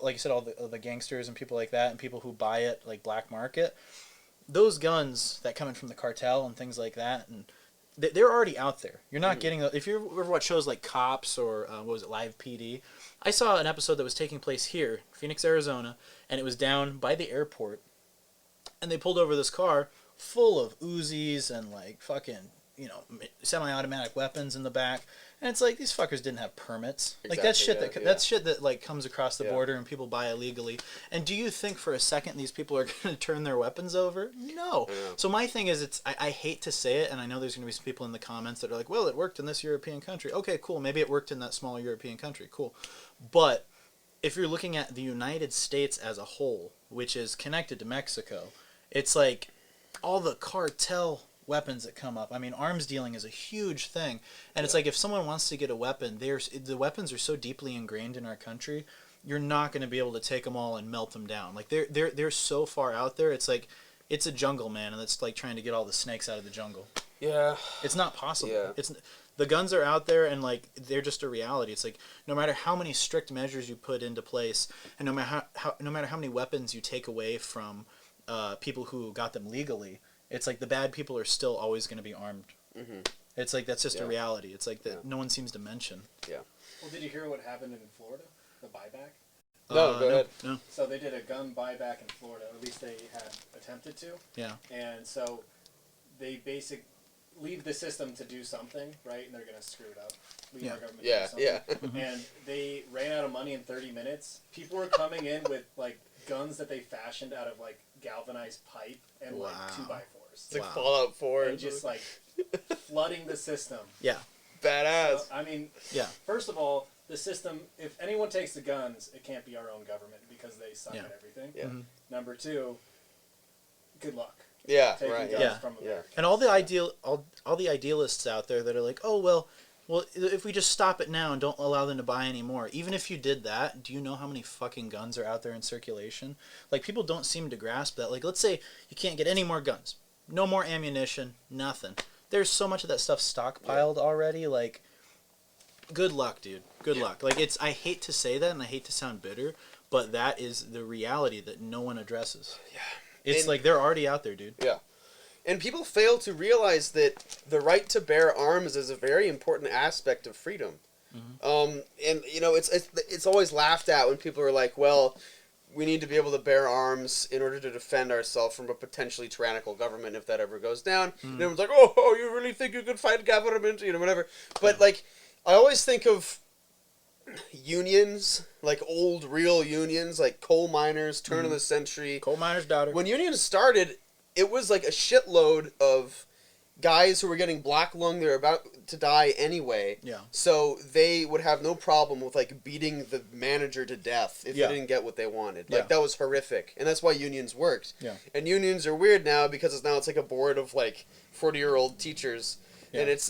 S1: you said, all the gangsters and people like that, and people who buy it like black market, those guns that come in from the cartel and things like that, and they're already out there. You're not getting if you ever watch shows like Cops or what was it, Live PD. I saw an episode that was taking place here, Phoenix, Arizona, and it was down by the airport, and they pulled over this car full of Uzis and like fucking semi-automatic weapons in the back. And it's like, these fuckers didn't have permits. Like,
S4: Exactly,
S1: that's shit
S4: yeah.
S1: that's shit that, like, comes across the
S4: Yeah.
S1: border and people buy illegally. And do you think for a second these people are going to turn their weapons over? No.
S4: Yeah.
S1: So my thing is, I hate to say it, and I know there's going to be some people in the comments that are like, well, it worked in this European country. Okay, cool. Maybe it worked in that small European country. Cool. But if you're looking at the United States as a whole, which is connected to Mexico, it's like all the cartel weapons that come up. I mean, arms dealing is a huge thing, and it's like if someone wants to get a weapon, the weapons are so deeply ingrained in our country, you're not going to be able to take them all and melt them down. Like they're so far out there. It's like it's a jungle, man, and it's like trying to get all the snakes out of the jungle.
S4: Yeah.
S1: It's not possible.
S4: Yeah.
S1: It's the guns are out there, and like they're just a reality. It's like no matter how many strict measures you put into place, and no matter how many weapons you take away from people who got them legally, it's like the bad people are still always going to be armed.
S4: Mm-hmm.
S1: It's like that's just a
S4: Yeah.
S1: reality. It's like that
S4: Yeah.
S1: no one seems to mention.
S4: Yeah.
S3: Well, did you hear what happened in Florida? The buyback?
S4: No, go ahead.
S1: No.
S3: So they did a gun buyback in Florida, or at least they had attempted to.
S1: Yeah.
S3: And so they leave the system to do something, right? And they're going to screw it up. Leave
S1: Yeah.
S3: our government to
S4: Yeah.
S3: do something.
S4: Yeah.
S3: And they ran out of money in 30 minutes. People were coming in with like guns that they fashioned out of like galvanized pipe and like
S1: Wow.
S3: 2x4s.
S4: It's like
S1: Wow.
S4: Fallout 4.
S3: And just like flooding the system.
S1: Yeah.
S4: badass.
S3: So, I mean,
S1: Yeah.
S3: first of all, the system, if anyone takes the guns, it can't be our own government because they suck
S1: Yeah.
S3: at everything.
S4: Yeah.
S1: Mhm.
S3: Number two, good luck
S4: Yeah,
S3: taking
S4: right.
S3: guns
S1: Yeah.
S3: from
S4: Yeah.
S3: America.
S1: And all the idealists out there that are like, oh well, if we just stop it now and don't allow them to buy any more, even if you did that, do you know how many fucking guns are out there in circulation? Like, people don't seem to grasp that. Like, let's say you can't get any more guns, no more ammunition, nothing. There's so much of that stuff stockpiled already. Like, good luck, dude. Good luck. Like, I hate to say that and I hate to sound bitter, but that is the reality that no one addresses.
S4: Yeah.
S1: It's
S4: And-
S1: like they're already out there, dude.
S4: Yeah. And people fail to realize that the right to bear arms is a very important aspect of freedom.
S1: Mm-hmm.
S4: And you know, it's always laughed at when people are like, "Well, we need to be able to bear arms in order to defend ourselves from a potentially tyrannical government if that ever goes down."
S1: Mm-hmm.
S4: And everyone's like, "Oh, you really think you could fight government?" You know, whatever. But like, I always think of unions, like old real unions, like coal miners, turn of the century.
S1: Coal miner's daughter.
S4: When unions started, it was like a shitload of guys who were getting black lung. They were about to die anyway.
S1: Yeah.
S4: So they would have no problem with like beating the manager to death if
S1: Yeah.
S4: they didn't get what they wanted. Like
S1: Yeah.
S4: that was horrific, and that's why unions worked.
S1: Yeah.
S4: And unions are weird now because it's like a board of like 40-year-old teachers.
S1: Yeah.
S4: And it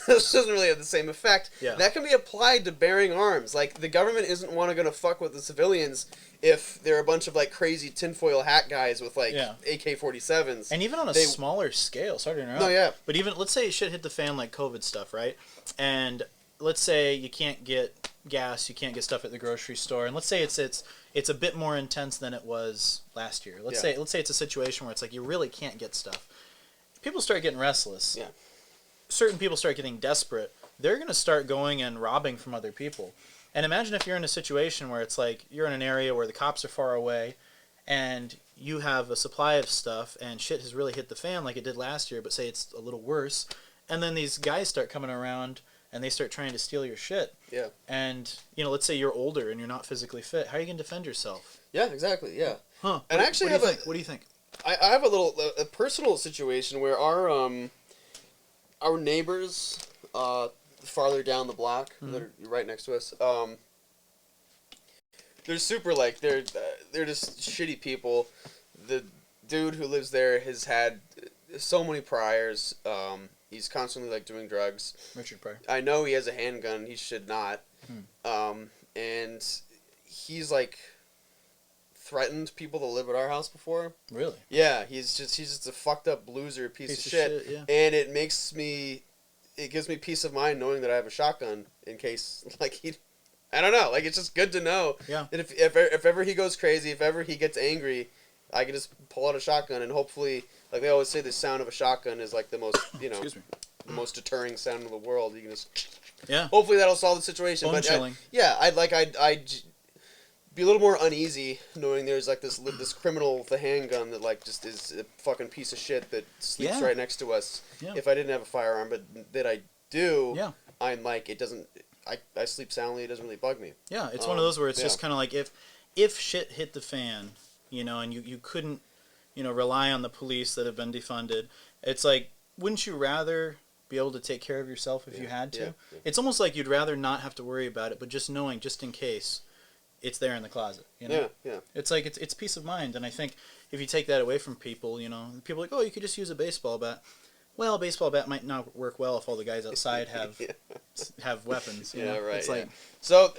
S4: doesn't really have the same effect.
S1: Yeah.
S4: That can be applied to bearing arms. Like, the government isn't going to fuck with the civilians if they're a bunch of, like, crazy tinfoil hat guys with, like,
S1: Yeah.
S4: AK-47s.
S1: And even on a
S4: They-
S1: smaller scale, sorry to interrupt.
S4: No, yeah.
S1: But even, let's say shit hit the fan like COVID stuff, right? And let's say you can't get gas, you can't get stuff at the grocery store, and let's say it's a bit more intense than it was last year. Let's say it's a situation where it's like you really can't get stuff. People start getting restless.
S4: Yeah.
S1: Certain people start getting desperate. They're going to start going and robbing from other people. And imagine if you're in a situation where it's like you're in an area where the cops are far away and you have a supply of stuff and shit has really hit the fan like it did last year, but say it's a little worse. And then these guys start coming around and they start trying to steal your shit.
S4: Yeah.
S1: And, let's say you're older and you're not physically fit. How are you going to defend yourself?
S4: Yeah, exactly, yeah.
S1: Huh.
S4: And I actually have
S1: What do you think?
S4: I have a personal situation where our neighbors farther down the block that are right next to us, they're super like they're just shitty people. The dude who lives there has had so many priors. He's constantly like doing drugs.
S1: Richard Pryor.
S4: I know he has a handgun. He should not. And he's like threatened people that live at our house before.
S1: Really?
S4: Yeah, he's just a fucked up loser piece of shit.
S1: Yeah.
S4: And it gives me peace of mind knowing that I have a shotgun in case I don't know, like it's just good to know.
S1: Yeah.
S4: That if ever he goes crazy, if ever he gets angry, I can just pull out a shotgun and hopefully, like they always say, the sound of a shotgun is like the most,
S1: Excuse me.
S4: the most deterring sound in the world. You can just
S1: Yeah.
S4: hopefully that'll solve the situation.
S1: Bone
S4: But
S1: chilling.
S4: I'd be a little more uneasy knowing there's like this criminal with a handgun that like just is a fucking piece of shit that sleeps
S1: Yeah.
S4: right next to us.
S1: Yeah.
S4: If I didn't have a firearm, but that I do.
S1: Yeah.
S4: I'm like, it doesn't. I sleep soundly. It doesn't really bug me.
S1: Yeah, it's one of those where it's just kind of like if shit hit the fan, and you couldn't, rely on the police that have been defunded. It's like, wouldn't you rather be able to take care of yourself if you had to? Yeah. It's almost like you'd rather not have to worry about it, but just knowing, just in case, it's there in the closet.
S4: Yeah.
S1: It's like it's peace of mind, and I think if you take that away from people, people are like, oh, you could just use a baseball bat. Well, a baseball bat might not work well if all the guys outside have weapons.
S4: Right.
S1: It's like,
S4: so,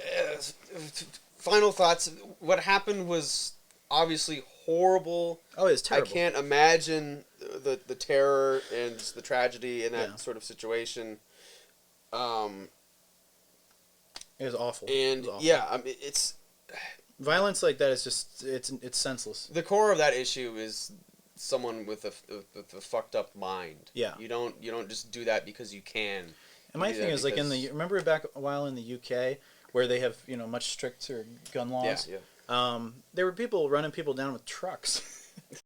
S4: final thoughts. What happened was obviously horrible.
S1: Oh, it's terrible.
S4: I can't imagine the terror and the tragedy in that sort of situation.
S1: It was awful.
S4: And
S1: it was awful.
S4: yeah, I mean, it's
S1: violence like that is just it's senseless.
S4: The core of that issue is someone with a fucked up mind.
S1: Yeah.
S4: You don't just do that because you can.
S1: And my thing is like remember back a while in the UK where they have much stricter gun laws.
S4: Yeah.
S1: There were people running people down with trucks.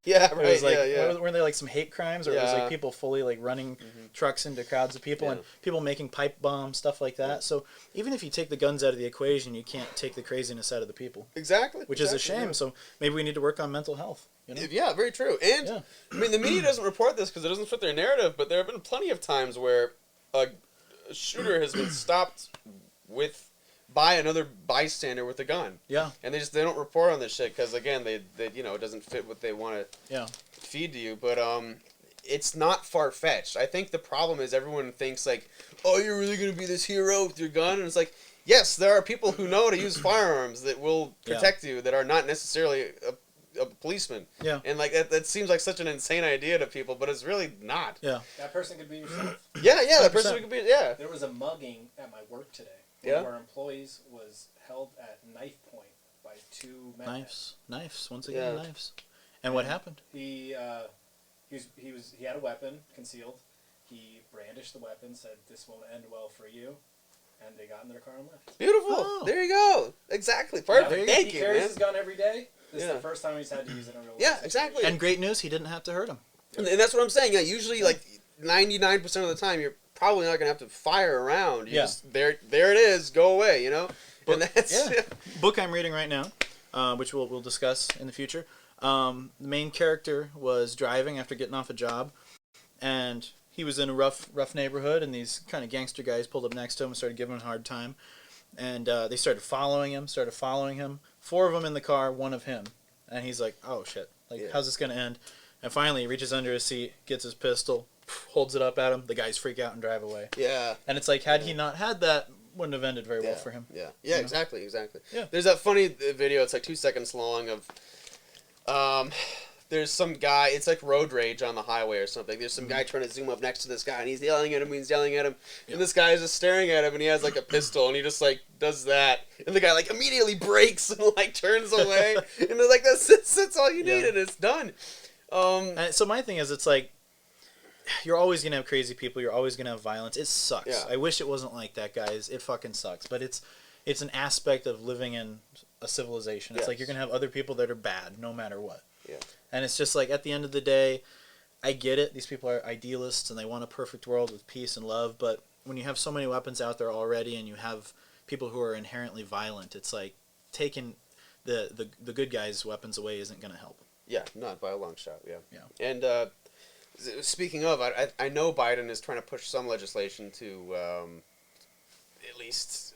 S4: Yeah, right.
S1: It was like,
S4: yeah.
S1: Weren't they like some hate crimes, or it was like people fully like running trucks into crowds of people and people making pipe bombs, stuff like that. Yeah. So even if you take the guns out of the equation, you can't take the craziness out of the people.
S4: Exactly.
S1: Which is a shame. Yeah. So maybe we need to work on mental health.
S4: Yeah, very true. And I mean, the media doesn't report this because it doesn't fit their narrative, but there have been plenty of times where a shooter has been stopped by another bystander with a gun.
S1: Yeah.
S4: And they don't report on this shit because, again, they it doesn't fit what they want to feed to you. But it's not far-fetched. I think the problem is everyone thinks like, oh, you're really going to be this hero with your gun? And it's like, yes, there are people who know how to use firearms that will protect you that are not necessarily a policeman.
S1: Yeah.
S4: And like that seems like such an insane idea to people, but it's really not.
S1: Yeah.
S3: That person could be yourself.
S4: Yeah, that person could be,
S3: There was a mugging at my work today.
S4: Yeah.
S3: One of our employees was held at knife point by two men.
S1: Knives. Once again, knives. And what happened?
S3: He had a weapon concealed. He brandished the weapon, said, "This won't end well for you," and they got in their car and left.
S4: Beautiful. Oh. There you go. Exactly. Perfect.
S3: Yeah,
S4: Thank
S3: he
S4: you,
S3: carries
S4: man.
S3: his gun every day. This is the first time he's had to use it in a real life.
S4: Yeah, exactly.
S1: And great news, he didn't have to hurt him.
S4: And that's what I'm saying. Yeah, usually like 99% of the time you're probably not going to have to fire around. You just, there it is, go away,
S1: Book,
S4: and that's
S1: book I'm reading right now, which we'll discuss in the future. The main character was driving after getting off a job, and he was in a rough neighborhood, and these kind of gangster guys pulled up next to him and started giving him a hard time. And they started following him. 4 of them in the car, 1 of him. And he's like, oh, shit. How's this going to end? And finally, he reaches under his seat, gets his pistol, holds it up at him. The guys freak out and drive away. Yeah. And it's like, had he not had that, wouldn't have ended very well for him.
S4: Yeah, exactly.
S1: Yeah.
S4: There's that funny video, it's like 2 seconds long of... there's some guy, it's like road rage on the highway or something. There's some guy trying to zoom up next to this guy, and he's yelling at him, and this guy is just staring at him, and he has like a pistol, and he just like does that, and the guy like immediately breaks and like turns away, and they're like, that's all you need, and it's done.
S1: So my thing is, it's like, you're always going to have crazy people, you're always going to have violence. It sucks.
S4: Yeah.
S1: I wish it wasn't like that, guys. It fucking sucks. But it's an aspect of living in a civilization. It's like you're going to have other people that are bad, no matter what.
S4: Yeah.
S1: And it's just like, at the end of the day, I get it. These people are idealists and they want a perfect world with peace and love. But when you have so many weapons out there already and you have people who are inherently violent, it's like taking the good guys' weapons away isn't going to help.
S4: Yeah, not by a long shot. Yeah. And speaking of, I know Biden is trying to push some legislation to at least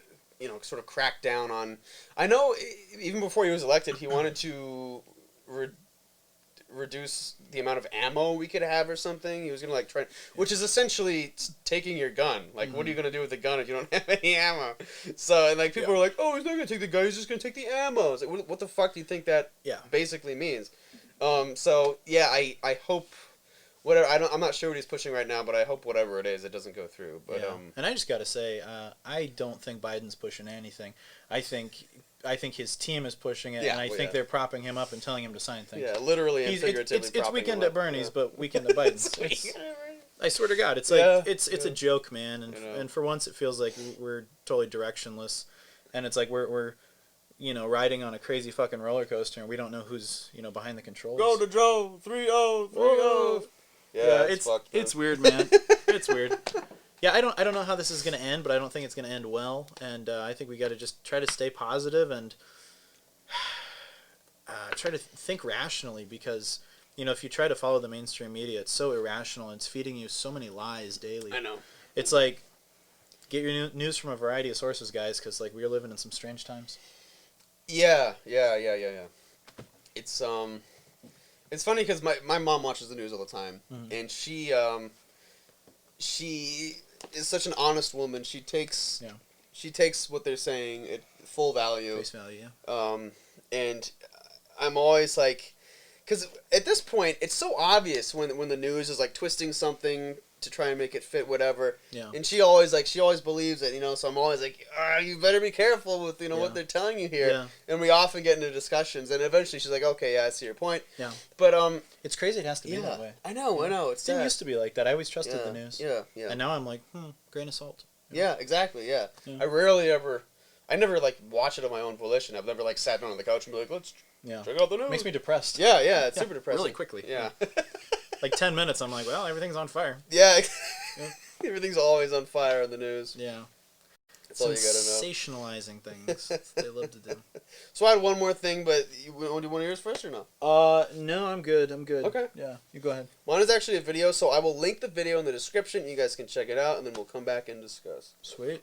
S4: sort of crack down on. I know even before he was elected, he wanted to reduce the amount of ammo we could have or something. He was gonna try, which is essentially taking your gun. Like, what are you gonna do with the gun if you don't have any ammo? So, and people are like, oh, he's not gonna take the gun. He's just gonna take the ammo. It's like, what the fuck do you think that basically means? So yeah, I hope whatever. I'm not sure what he's pushing right now, but I hope whatever it is, it doesn't go through. But
S1: and I just gotta say, I don't think Biden's pushing anything. I think his team is pushing it, and I think they're propping him up and telling him to sign things.
S4: Yeah, literally and figuratively.
S1: It's Weekend at Bernie's, but Weekend at Biden's. I swear to God, it's like it's a joke, man. And for once, it feels like we're totally directionless, and it's like we're riding on a crazy fucking roller coaster, and we don't know who's behind the controls.
S4: Go to Joe 3-0, 3-0.
S1: Yeah, it's weird, man. It's weird. Yeah, I don't know how this is going to end, but I don't think it's going to end well. And I think we got to just try to stay positive and try to think rationally, because if you try to follow the mainstream media, it's so irrational and it's feeding you so many lies daily.
S4: I know.
S1: It's like, get your news from a variety of sources, guys, because like we're living in some strange times.
S4: Yeah. It's funny because my mom watches the news all the time, and she is such an honest woman. She takes what they're saying at full value.
S1: Face value, yeah.
S4: And I'm always like, because at this point it's so obvious when the news is like twisting something to try and make it fit whatever.
S1: Yeah.
S4: And she always believes it, so I'm always like, you better be careful with what they're telling you here.
S1: Yeah.
S4: And we often get into discussions, and eventually she's like, okay, yeah, I see your point.
S1: Yeah.
S4: But
S1: it's crazy it has to be that way.
S4: I know. It's
S1: It didn't used to be like that. I always trusted the news.
S4: Yeah.
S1: And now I'm like, grain of salt.
S4: Yeah, exactly. Yeah.
S1: Yeah.
S4: I never like watch it on my own volition. I've never like sat down on the couch and be like, let's check out the news.
S1: It makes me depressed.
S4: Yeah, it's super depressing.
S1: Really quickly.
S4: Yeah.
S1: Like 10 minutes, I'm like, well, everything's on fire.
S4: Yeah.
S1: Yeah.
S4: Everything's always on fire in the news.
S1: Yeah.
S4: That's all you gotta know.
S1: Sensationalizing things. They love to do.
S4: So I had one more thing, but you want to do one of yours first or no?
S1: No, I'm good.
S4: Okay.
S1: Yeah, you go ahead.
S4: Mine is actually a video, so I will link the video in the description. You guys can check it out, and then we'll come back and discuss.
S1: Sweet.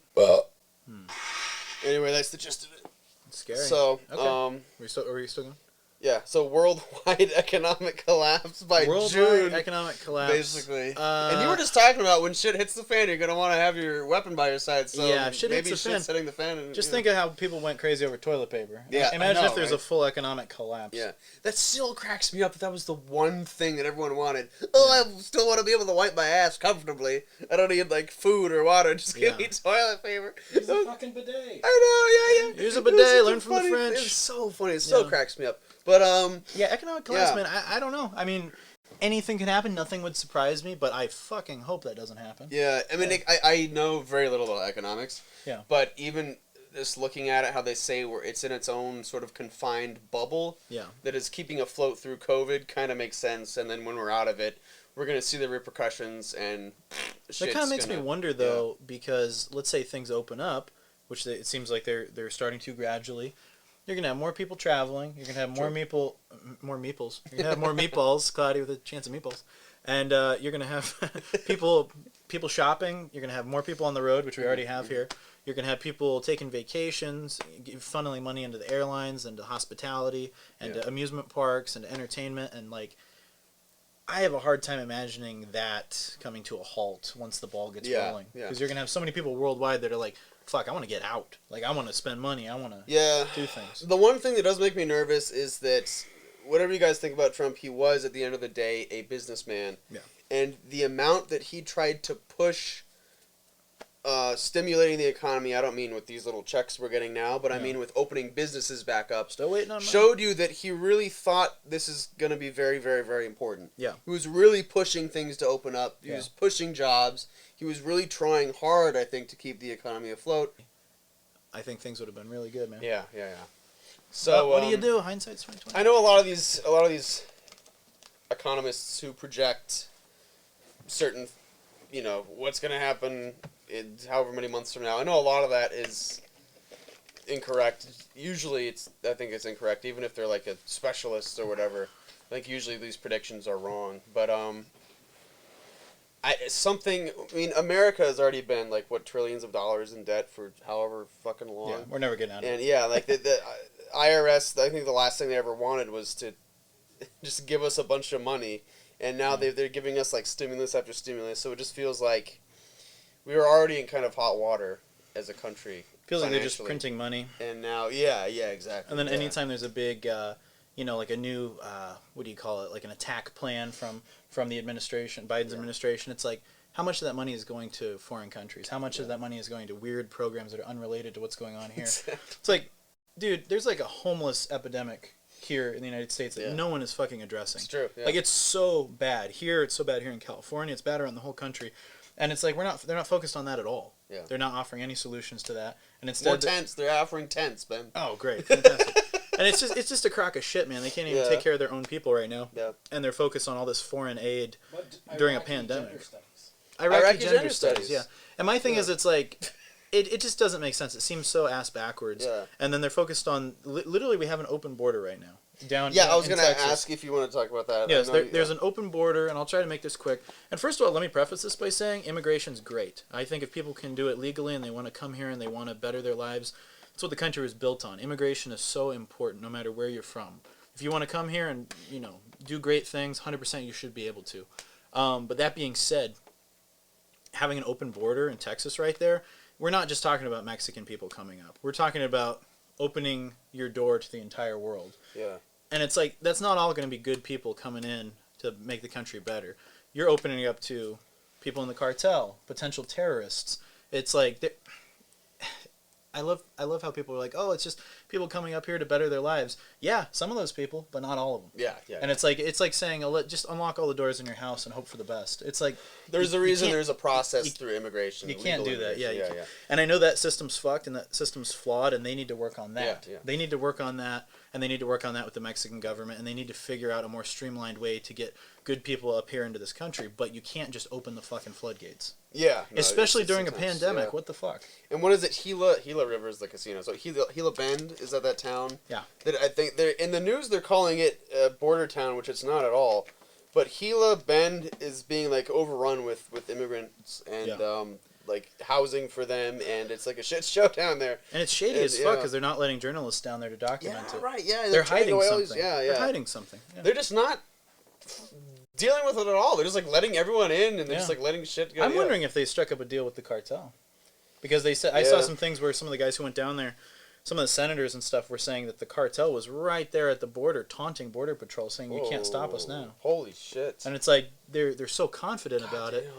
S4: Anyway, that's the gist of it.
S1: It's scary.
S4: So,
S1: okay. Are we still going?
S4: Yeah, so worldwide economic collapse by
S1: Worldwide
S4: June.
S1: economic collapse.
S4: Basically. And you were just talking about when shit hits the fan, you're going to want to have your weapon by your side. So
S1: yeah, shit
S4: maybe
S1: hits the fan.
S4: shit's hitting the fan. And,
S1: just think of how people went crazy over toilet paper.
S4: Yeah,
S1: Imagine
S4: I know,
S1: if there's
S4: right?
S1: a full economic collapse.
S4: Yeah. That still cracks me up that was the one thing that everyone wanted. Oh, I still want to be able to wipe my ass comfortably. I don't need, like, food or water. Just give me toilet paper.
S3: Use a fucking bidet.
S4: I know, yeah.
S1: Use a bidet, learn from the French.
S4: It's so funny. It still cracks me up. But,
S1: yeah, economic collapse, man, I don't know. I mean, anything can happen. Nothing would surprise me, but I fucking hope that doesn't happen.
S4: Yeah, I mean, I know very little about economics.
S1: Yeah.
S4: But even just looking at it, how they say it's in its own sort of confined bubble.
S1: Yeah.
S4: That is keeping afloat through COVID kind of makes sense. And then when we're out of it, we're going to see the repercussions and
S1: that kind of makes me wonder, though, because let's say things open up, which it seems like they're starting to gradually. You're going to have more people traveling. You're going to have more meeples. You're going to have more meatballs, Cloudy with a chance of meatballs. And you're going to have people shopping. You're going to have more people on the road, which we already have here. You're going to have people taking vacations, funneling money into the airlines and to hospitality and to amusement parks and to entertainment. And, like, I have a hard time imagining that coming to a halt once the ball gets rolling. Because you're going to have so many people worldwide that are like, fuck, I want to get out. Like, I want to spend money. I want to do things.
S4: The one thing that does make me nervous is that whatever you guys think about Trump, he was, at the end of the day, a businessman.
S1: Yeah.
S4: And the amount that he tried to push stimulating the economy, I don't mean with these little checks we're getting now, but I mean with opening businesses back up.
S1: Still waiting on money.
S4: Showed you that he really thought this is going to be very, very, very important.
S1: Yeah.
S4: He was really pushing things to open up. He was pushing jobs. He was really trying hard, I think, to keep the economy afloat.
S1: I think things would have been really good, man.
S4: Yeah. So
S1: what do you do? Hindsight's 2020.
S4: I know a lot of these economists who project certain, what's going to happen in however many months from now. I know a lot of that is incorrect. Usually, I think it's incorrect, even if they're like a specialist or whatever. I think usually these predictions are wrong, but America has already been like trillions of dollars in debt for however fucking long.
S1: Yeah, we're never getting out of it.
S4: And like the IRS, I think the last thing they ever wanted was to just give us a bunch of money, and now they're giving us like stimulus after stimulus. So it just feels like we were already in kind of hot water as a country.
S1: Feels like they're just printing money.
S4: And now, exactly.
S1: And then anytime there's a big, like a new, what do you call it, like an attack plan from the administration, Biden's administration, it's like, how much of that money is going to foreign countries? How much of that money is going to weird programs that are unrelated to what's going on here? It's like, dude, there's like a homeless epidemic here in the United States that no one is fucking addressing.
S4: It's true. Yeah.
S1: Like, it's so bad here. It's so bad here in California. It's bad around the whole country. And it's like they're not focused on that at all. Yeah. They're not offering any solutions to that. And instead
S4: more tents. They're offering tents, Ben.
S1: Oh, great. Fantastic. And it's just a crock of shit, man. They can't even take care of their own people right now. Yeah. And they're focused on all this foreign aid during a pandemic. Iraqi gender studies. Yeah, and my thing is, it's like, it just doesn't make sense. It seems so ass backwards.
S4: Yeah.
S1: And then they're focused on literally we have an open border right now.
S4: I was going to ask if you want to talk about that.
S1: Yes, there's an open border, and I'll try to make this quick. And first of all, let me preface this by saying immigration's great. I think if people can do it legally and they want to come here and they want to better their lives, that's what the country was built on. Immigration is so important, no matter where you're from. If you want to come here and do great things, 100% you should be able to. But that being said, having an open border in Texas right there, we're not just talking about Mexican people coming up. We're talking about opening your door to the entire world.
S4: Yeah.
S1: And it's like, that's not all going to be good people coming in to make the country better. You're opening it up to people in the cartel, potential terrorists. It's like, I love how people are like, oh, it's just people coming up here to better their lives. Yeah, some of those people, but not all of them.
S4: Yeah.
S1: And it's like saying, just unlock all the doors in your house and hope for the best. It's like,
S4: there's a reason there's a process through immigration.
S1: You can't do that. Yeah.
S4: Yeah.
S1: And I know that system's fucked and that system's flawed, and they need to work on that.
S4: Yeah.
S1: They need to work on that, and they need to work on that with the Mexican government, and they need to figure out a more streamlined way to get good people up here into this country. But you can't just open the fucking floodgates.
S4: Yeah. No,
S1: especially during a pandemic.
S4: Yeah.
S1: What the fuck?
S4: And what is it? Gila River is the casino. So Gila Bend is that town?
S1: Yeah.
S4: That I think they're in the news. They're calling it a border town, which it's not at all. But Gila Bend is being like overrun with immigrants and like housing for them, and it's like a shit show down there.
S1: And it's shady as fuck because they're not letting journalists down there to document it.
S4: Right. Yeah.
S1: They're hiding something.
S4: They're
S1: hiding something. Yeah.
S4: They're just not dealing with it at all. They're just like letting everyone in, and they're just like letting shit go.
S1: I'm wondering if they struck up a deal with the cartel, because they said I saw some things where some of the guys who went down there, some of the senators and stuff, were saying that the cartel was right there at the border, taunting border patrol, saying you can't stop us now.
S4: Holy shit!
S1: And it's like they're so confident about it.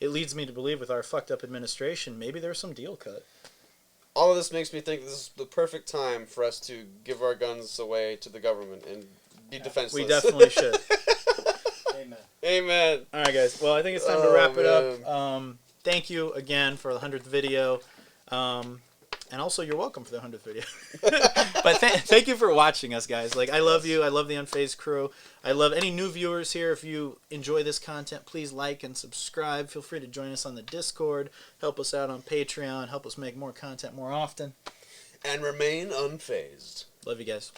S1: It leads me to believe with our fucked up administration, maybe there's some deal cut.
S4: All of this makes me think this is the perfect time for us to give our guns away to the government and be defenseless.
S1: We definitely should.
S4: Amen.
S1: All right, guys. Well, I think it's time to wrap it up. Thank you again for the 100th video. And also, you're welcome for the 100th video. But thank you for watching us, guys. Like, I love you. I love the Unfazed crew. I love any new viewers here. If you enjoy this content, please like and subscribe. Feel free to join us on the Discord. Help us out on Patreon. Help us make more content more often.
S4: And remain unfazed.
S1: Love you guys.